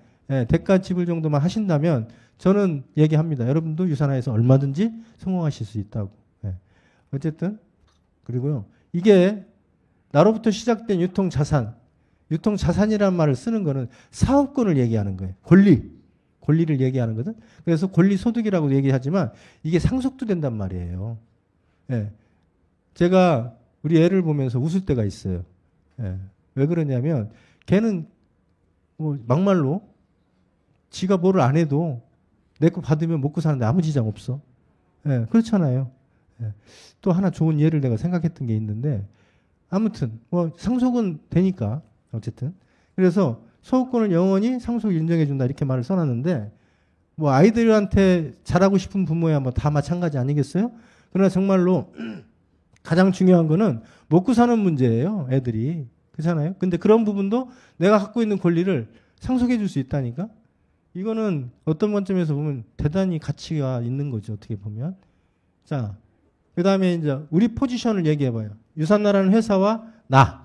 대가 지불 정도만 하신다면 저는 얘기합니다. 여러분도 유산화에서 얼마든지 성공하실 수 있다고. 어쨌든 그리고요. 이게 나로부터 시작된 유통자산. 유통자산이라는 말을 쓰는 거는 사업권을 얘기하는 거예요. 권리를 얘기하는 거든. 그래서 권리소득이라고 얘기하지만 이게 상속도 된단 말이에요. 제가 우리 애를 보면서 웃을 때가 있어요. 왜 그러냐면 걔는 뭐 막말로 지가 뭐를 안 해도 내 거 받으면 먹고 사는데 아무 지장 없어. 그렇잖아요. 또 하나 좋은 예를 내가 생각했던 게 있는데 아무튼 뭐 상속은 되니까 어쨌든 그래서 소유권을 영원히 상속 인정해 준다 이렇게 말을 써놨는데 뭐 아이들한테 잘하고 싶은 부모야 뭐 다 마찬가지 아니겠어요? 그러나 정말로 가장 중요한 거는 먹고 사는 문제예요. 애들이. 그렇잖아요. 근데 그런 부분도 내가 갖고 있는 권리를 상속해 줄 수 있다니까. 이거는 어떤 관점에서 보면 대단히 가치가 있는 거죠. 어떻게 보면. 자, 그 다음에 이제 우리 포지션을 얘기해봐요. 유산나라는 회사와 나.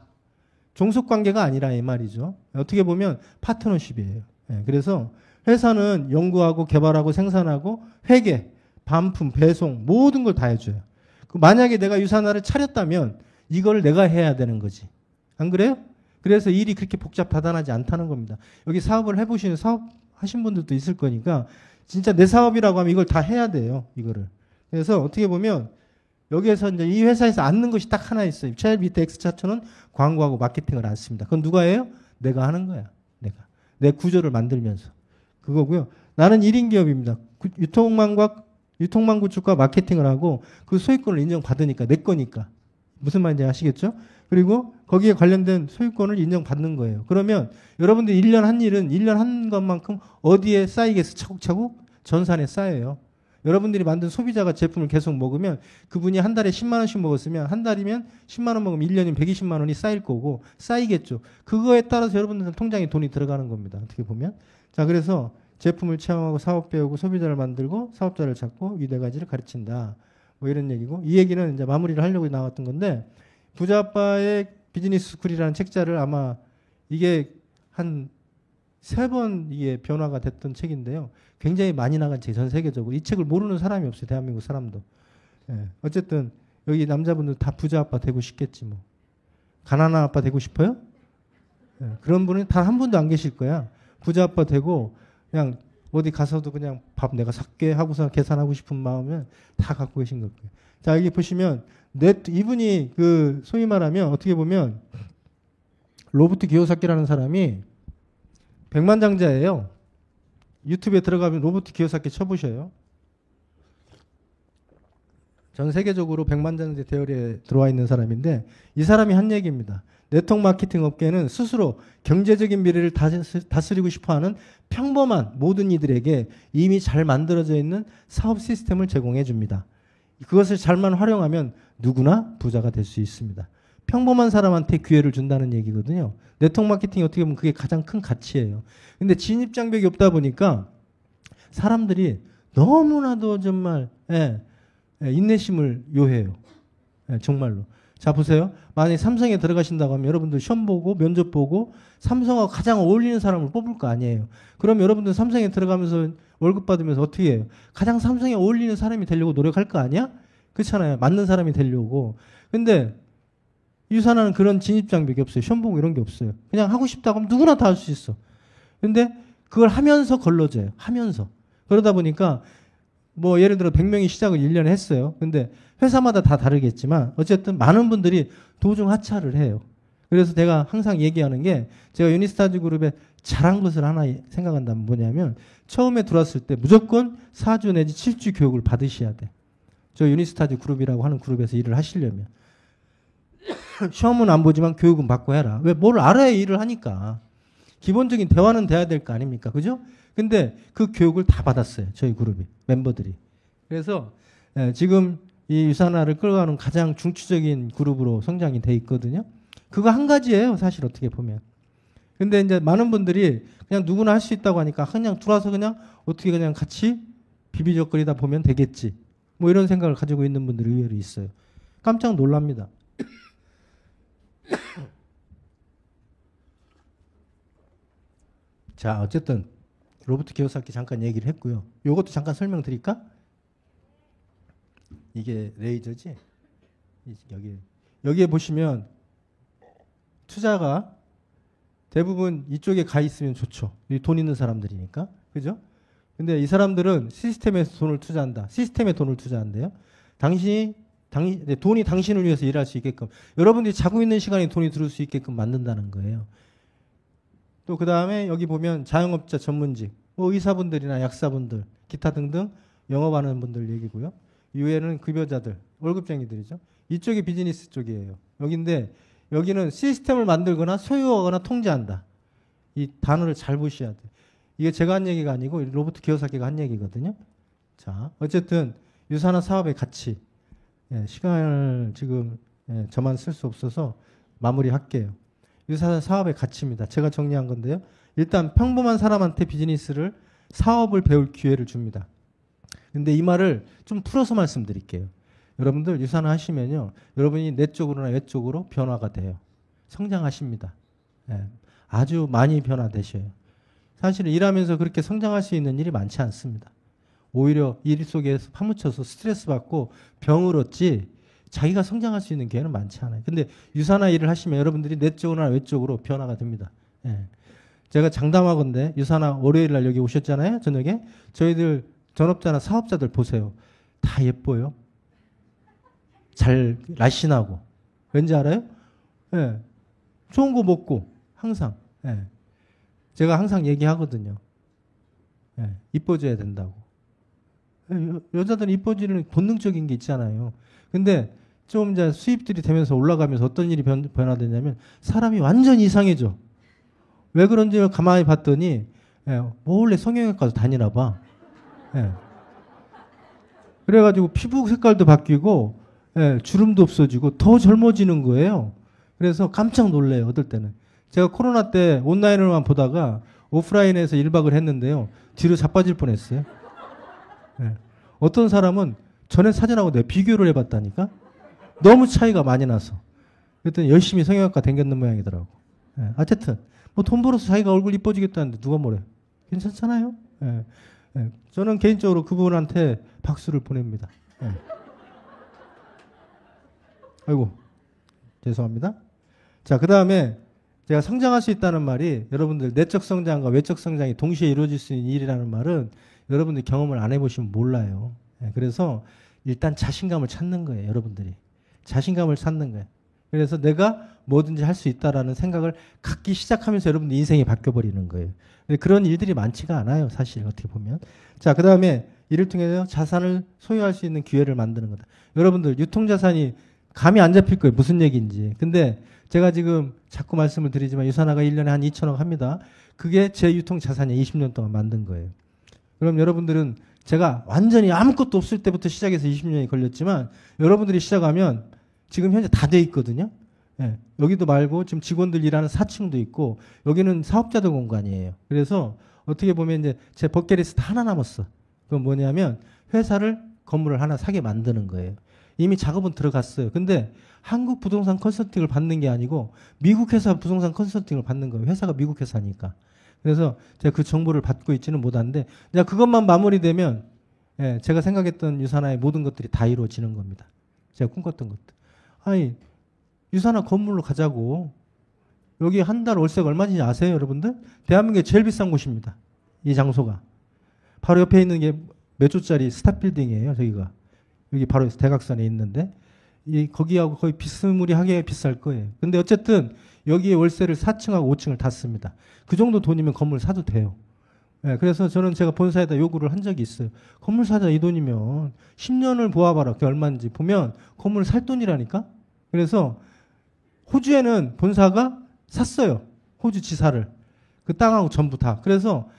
종속관계가 아니라 이 말이죠. 어떻게 보면 파트너십이에요. 그래서 회사는 연구하고 개발하고 생산하고 회계, 반품, 배송 모든 걸 다 해줘요. 만약에 내가 유산나를 차렸다면 이걸 내가 해야 되는 거지. 안 그래요? 그래서 일이 그렇게 복잡하다하지 않다는 겁니다. 여기 사업을 해보시는 사업 하신 분들도 있을 거니까 진짜 내 사업이라고 하면 이걸 다 해야 돼요. 이거를. 그래서 어떻게 보면 여기에서 이제 이 회사에서 앉는 것이 딱 하나 있어요. 제일 밑에 X차트는 광고하고 마케팅을 안 씁니다. 그건 누가 해요? 내가 하는 거야. 내가. 내 구조를 만들면서. 그거고요. 나는 1인 기업입니다. 유통망 구축과 마케팅을 하고 그 소유권을 인정받으니까 내 거니까. 무슨 말인지 아시겠죠? 그리고 거기에 관련된 소유권을 인정받는 거예요. 그러면 여러분들이 1년 한 일은 1년 한 것만큼 어디에 쌓이겠어? 차곡차곡 전산에 쌓여요. 여러분들이 만든 소비자가 제품을 계속 먹으면 그분이 한 달에 10만 원씩 먹었으면 한 달이면 10만 원 먹으면 1년이면 120만 원이 쌓일 거고 쌓이겠죠. 그거에 따라서 여러분들 통장에 돈이 들어가는 겁니다. 어떻게 보면. 자, 그래서 제품을 체험하고 사업 배우고 소비자를 만들고 사업자를 찾고 이 네 가지를 가르친다. 뭐 이런 얘기고 이 얘기는 이제 마무리를 하려고 나왔던 건데 부자 아빠의 비즈니스 스쿨이라는 책자를 아마 이게 한 3번 이게 변화가 됐던 책인데요. 굉장히 많이 나간 책, 전 세계적으로. 이 책을 모르는 사람이 없어요. 대한민국 사람도. 예. 어쨌든 여기 남자분들 다 부자 아빠 되고 싶겠지 뭐. 가난한 아빠 되고 싶어요? 예. 그런 분은 단 한 분도 안 계실 거야. 부자 아빠 되고 그냥 어디 가서도 그냥 밥 내가 살게 하고서 계산하고 싶은 마음은 다 갖고 계신 거예요. 자, 여기 보시면 이분이 그 소위 말하면 어떻게 보면 로버트 기요사키라는 사람이 백만장자예요. 유튜브에 들어가면 로버트 기요사키 쳐보셔요. 전 세계적으로 백만장자 대열에 들어와 있는 사람인데 이 사람이 한 얘기입니다. 네트워크 마케팅 업계는 스스로 경제적인 미래를 다스리고 싶어하는 평범한 모든 이들에게 이미 잘 만들어져 있는 사업 시스템을 제공해 줍니다. 그것을 잘만 활용하면 누구나 부자가 될 수 있습니다. 평범한 사람한테 기회를 준다는 얘기거든요. 네트워크 마케팅이 어떻게 보면 그게 가장 큰 가치예요. 근데 진입장벽이 없다 보니까 사람들이 너무나도 정말 인내심을 요해요. 정말로. 자, 보세요. 만약에 삼성에 들어가신다고 하면 여러분들 시험 보고 면접 보고 삼성하고 가장 어울리는 사람을 뽑을 거 아니에요. 그럼 여러분들 삼성에 들어가면서 월급 받으면서 어떻게 해요? 가장 삼성에 어울리는 사람이 되려고 노력할 거 아니야? 그렇잖아요. 맞는 사람이 되려고. 근데 유산하는 그런 진입장벽이 없어요. 시험 보고 이런 게 없어요. 그냥 하고 싶다고 하면 누구나 다 할 수 있어. 근데 그걸 하면서 걸러져요. 하면서. 그러다 보니까 뭐 예를 들어 100명이 시작을 1년에 했어요. 근데 회사마다 다 다르겠지만 어쨌든 많은 분들이 도중 하차를 해요. 그래서 제가 항상 얘기하는 게 제가 유니스타즈 그룹에 잘한 것을 하나 생각한다면 뭐냐면 처음에 들어왔을 때 무조건 4주 내지 7주 교육을 받으셔야 돼. 저 유니스타즈 그룹이라고 하는 그룹에서 일을 하시려면. 시험은 안 보지만 교육은 받고 해라. 왜? 뭘 알아야 일을 하니까. 기본적인 대화는 돼야 될 거 아닙니까? 그죠? 근데 그 교육을 다 받았어요. 저희 그룹이. 멤버들이. 그래서 지금 이 유산화를 끌어가는 가장 중추적인 그룹으로 성장이 돼 있거든요. 그거 한 가지예요. 사실 어떻게 보면. 근데 이제 많은 분들이 그냥 누구나 할 수 있다고 하니까 그냥 들어와서 그냥 어떻게 그냥 같이 비비적거리다 보면 되겠지. 뭐 이런 생각을 가지고 있는 분들이 의외로 있어요. 깜짝 놀랍니다. 자, 어쨌든 로버트 기요사키 잠깐 얘기를 했고요. 이것도 잠깐 설명드릴까? 이게 레이저지? 여기에 보시면 투자가 대부분 이쪽에 가 있으면 좋죠. 돈 있는 사람들이니까. 그죠? 근데 이 사람들은 시스템에서 돈을 투자한다. 시스템에 돈을 투자한대요. 돈이 당신을 위해서 일할 수 있게끔, 여러분들이 자고 있는 시간에 돈이 들어올 수 있게끔 만든다는 거예요. 또 그 다음에 여기 보면 자영업자 전문직, 뭐 의사분들이나 약사분들, 기타 등등 영업하는 분들 얘기고요. 이외에는 급여자들, 월급쟁이들이죠. 이쪽이 비즈니스 쪽이에요. 여기인데 여기는 시스템을 만들거나 소유하거나 통제한다. 이 단어를 잘 보셔야 돼요. 이게 제가 한 얘기가 아니고 로버트 기요사키가 한 얘기거든요. 자, 어쨌든 유산화 사업의 가치. 시간을 지금 저만 쓸 수 없어서 마무리할게요. 유산화 사업의 가치입니다. 제가 정리한 건데요. 일단 평범한 사람한테 비즈니스를 사업을 배울 기회를 줍니다. 근데 이 말을 좀 풀어서 말씀드릴게요. 여러분들 유산화 하시면요. 여러분이 내적으로나 외적으로 변화가 돼요. 성장하십니다. 아주 많이 변화되셔요. 사실 일하면서 그렇게 성장할 수 있는 일이 많지 않습니다. 오히려 일 속에서 파묻혀서 스트레스 받고 병을 얻지 자기가 성장할 수 있는 기회는 많지 않아요. 근데 유산화 일을 하시면 여러분들이 내적으로나 외적으로 변화가 됩니다. 예. 제가 장담하건대 유산화 월요일 날 여기 오셨잖아요. 저녁에. 저희들 전업자나 사업자들 보세요. 다 예뻐요. 잘 날씬하고. 왠지 알아요? 예. 좋은 거 먹고 항상. 예. 제가 항상 얘기하거든요. 예. 이뻐져야 된다고. 여자들은 이뻐지는 본능적인 게 있잖아요. 근데 좀 이제 수입들이 되면서 올라가면서 어떤 일이 변화되냐면 사람이 완전히 이상해져. 왜 그런지 가만히 봤더니 몰래 성형외과 가서 다니나 봐. 예. 그래가지고 피부 색깔도 바뀌고 주름도 없어지고 더 젊어지는 거예요. 그래서 깜짝 놀래요. 어떨 때는. 제가 코로나 때 온라인으로만 보다가 오프라인에서 1박을 했는데요. 뒤로 자빠질 뻔했어요. 예. 어떤 사람은 전에 사진하고 내가 비교를 해봤다니까. 너무 차이가 많이 나서. 그랬더니 열심히 성형외과 댕겼는 모양이더라고. 예. 어쨌든 뭐 돈 벌어서 자기가 얼굴 이뻐지겠다는데 누가 뭐래. 괜찮잖아요. 예. 예. 저는 개인적으로 그분한테 박수를 보냅니다. 예. 아이고 죄송합니다. 자, 그 다음에 제가 성장할 수 있다는 말이 여러분들 내적 성장과 외적 성장이 동시에 이루어질 수 있는 일이라는 말은 여러분들이 경험을 안 해보시면 몰라요. 예. 그래서 일단 자신감을 찾는 거예요. 여러분들이. 자신감을 찾는 거예요. 그래서 내가 뭐든지 할 수 있다라는 생각을 갖기 시작하면서 여러분들 인생이 바뀌어버리는 거예요. 근데 그런 일들이 많지가 않아요. 사실 어떻게 보면. 자, 그 다음에 이를 통해서 자산을 소유할 수 있는 기회를 만드는 거다. 여러분들 유통자산이 감이 안 잡힐 거예요. 무슨 얘기인지. 근데 제가 지금 자꾸 말씀을 드리지만 유산화가 1년에 한 2천억 합니다. 그게 제 유통자산이 20년 동안 만든 거예요. 그럼 여러분들은 제가 완전히 아무것도 없을 때부터 시작해서 20년이 걸렸지만 여러분들이 시작하면 지금 현재 다 돼 있거든요. 예, 여기도 말고 지금 직원들 일하는 4층도 있고 여기는 사업자들 공간이에요. 그래서 어떻게 보면 이제 제 버킷리스트 하나 남았어. 그건 뭐냐면 회사를 건물을 하나 사게 만드는 거예요. 이미 작업은 들어갔어요. 근데 한국 부동산 컨설팅을 받는 게 아니고 미국 회사 부동산 컨설팅을 받는 거예요. 회사가 미국 회사니까. 그래서 제가 그 정보를 받고 있지는 못한데 그것만 마무리되면 예, 제가 생각했던 유산화의 모든 것들이 다 이루어지는 겁니다. 제가 꿈꿨던 것들. 아니 유산화 건물로 가자고. 여기 한 달 월세가 얼마인지 아세요 여러분들? 대한민국의 제일 비싼 곳입니다. 이 장소가. 바로 옆에 있는 게 몇 조짜리 스타빌딩이에요. 저기가. 여기 바로 대각선에 있는데 거기하고 거의 비스무리하게 비쌀 거예요. 근데 어쨌든 여기에 월세를 4층하고 5층을 다 씁니다. 그 정도 돈이면 건물 사도 돼요. 네, 그래서 저는 제가 본사에다 요구를 한 적이 있어요. 건물 사자 이 돈이면 10년을 보아봐라. 그게 얼마인지 보면 건물 살 돈이라니까. 그래서 호주에는 본사가 샀어요. 호주 지사를. 그 땅하고 전부 다. 그래서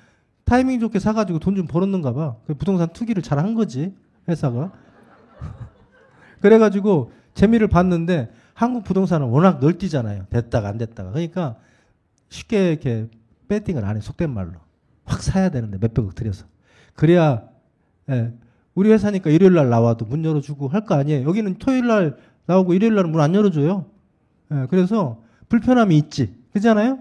타이밍 좋게 사가지고 돈 좀 벌었는가 봐. 부동산 투기를 잘 한 거지. 회사가. 그래가지고 재미를 봤는데 한국 부동산은 워낙 널뛰잖아요. 됐다가 안 됐다가. 그러니까 쉽게 이렇게 배팅을 안 해. 속된 말로. 확 사야 되는데 몇백억 들여서. 그래야 예, 우리 회사니까 일요일 날 나와도 문 열어주고 할 거 아니에요. 여기는 토요일 날 나오고 일요일 날은 문 안 열어줘요. 예, 그래서 불편함이 있지. 그렇잖아요?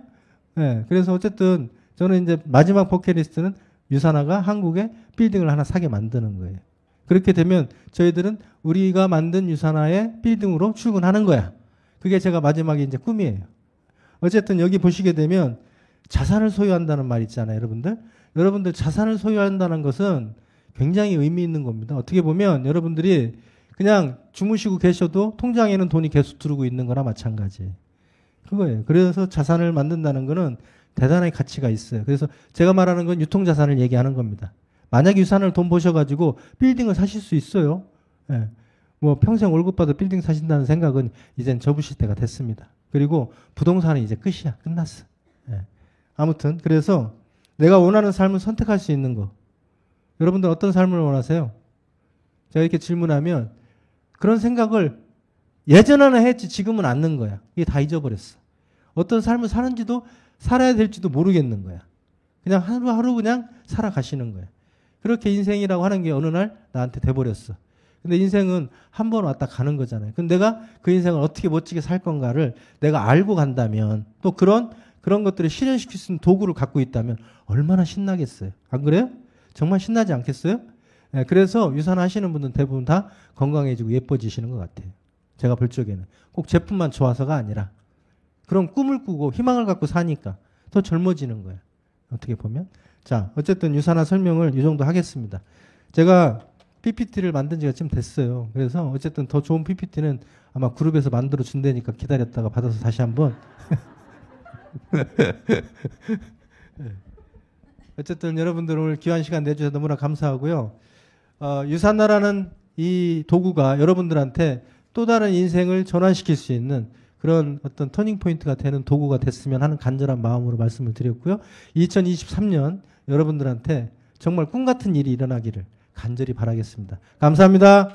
예, 그래서 어쨌든 저는 이제 마지막 버킷리스트는 유산화가 한국에 빌딩을 하나 사게 만드는 거예요. 그렇게 되면 저희들은 우리가 만든 유산화의 빌딩으로 출근하는 거야. 그게 제가 마지막에 이제 꿈이에요. 어쨌든 여기 보시게 되면 자산을 소유한다는 말 있잖아요, 여러분들. 여러분들 자산을 소유한다는 것은 굉장히 의미 있는 겁니다. 어떻게 보면 여러분들이 그냥 주무시고 계셔도 통장에는 돈이 계속 들어오고 있는 거나 마찬가지예요. 그거예요. 그래서 자산을 만든다는 거는 대단한 가치가 있어요. 그래서 제가 말하는 건 유통자산을 얘기하는 겁니다. 만약에 유산을 돈 버셔가지고 빌딩을 사실 수 있어요. 예. 뭐 평생 월급 받아 빌딩 사신다는 생각은 이젠 접으실 때가 됐습니다. 그리고 부동산은 이제 끝이야. 끝났어. 예. 아무튼 그래서 내가 원하는 삶을 선택할 수 있는 거. 여러분들 어떤 삶을 원하세요? 제가 이렇게 질문하면 그런 생각을 예전에는 했지 지금은 않는 거야. 이게 다 잊어버렸어. 어떤 삶을 사는지도 살아야 될지도 모르겠는 거야. 그냥 하루하루 그냥 살아가시는 거야. 그렇게 인생이라고 하는 게 어느 날 나한테 돼버렸어. 근데 인생은 한 번 왔다 가는 거잖아요. 근데 내가 그 인생을 어떻게 멋지게 살 건가를 내가 알고 간다면 또 그런 것들을 실현시킬 수 있는 도구를 갖고 있다면 얼마나 신나겠어요. 안 그래요? 정말 신나지 않겠어요? 네, 그래서 유산하시는 분들은 대부분 다 건강해지고 예뻐지시는 것 같아요. 제가 볼 적에는. 꼭 제품만 좋아서가 아니라 그런 꿈을 꾸고 희망을 갖고 사니까 더 젊어지는 거예요. 어떻게 보면. 자, 어쨌든 유산화 설명을 이 정도 하겠습니다. 제가 PPT를 만든 지가 좀 됐어요. 그래서 어쨌든 더 좋은 PPT는 아마 그룹에서 만들어 준다니까 기다렸다가 받아서 다시 한번. 어쨌든 여러분들 오늘 귀한 시간 내주셔서 너무나 감사하고요. 유산화라는 이 도구가 여러분들한테 또 다른 인생을 전환시킬 수 있는 그런 어떤 터닝포인트가 되는 도구가 됐으면 하는 간절한 마음으로 말씀을 드렸고요. 2023년 여러분들한테 정말 꿈 같은 일이 일어나기를 간절히 바라겠습니다. 감사합니다.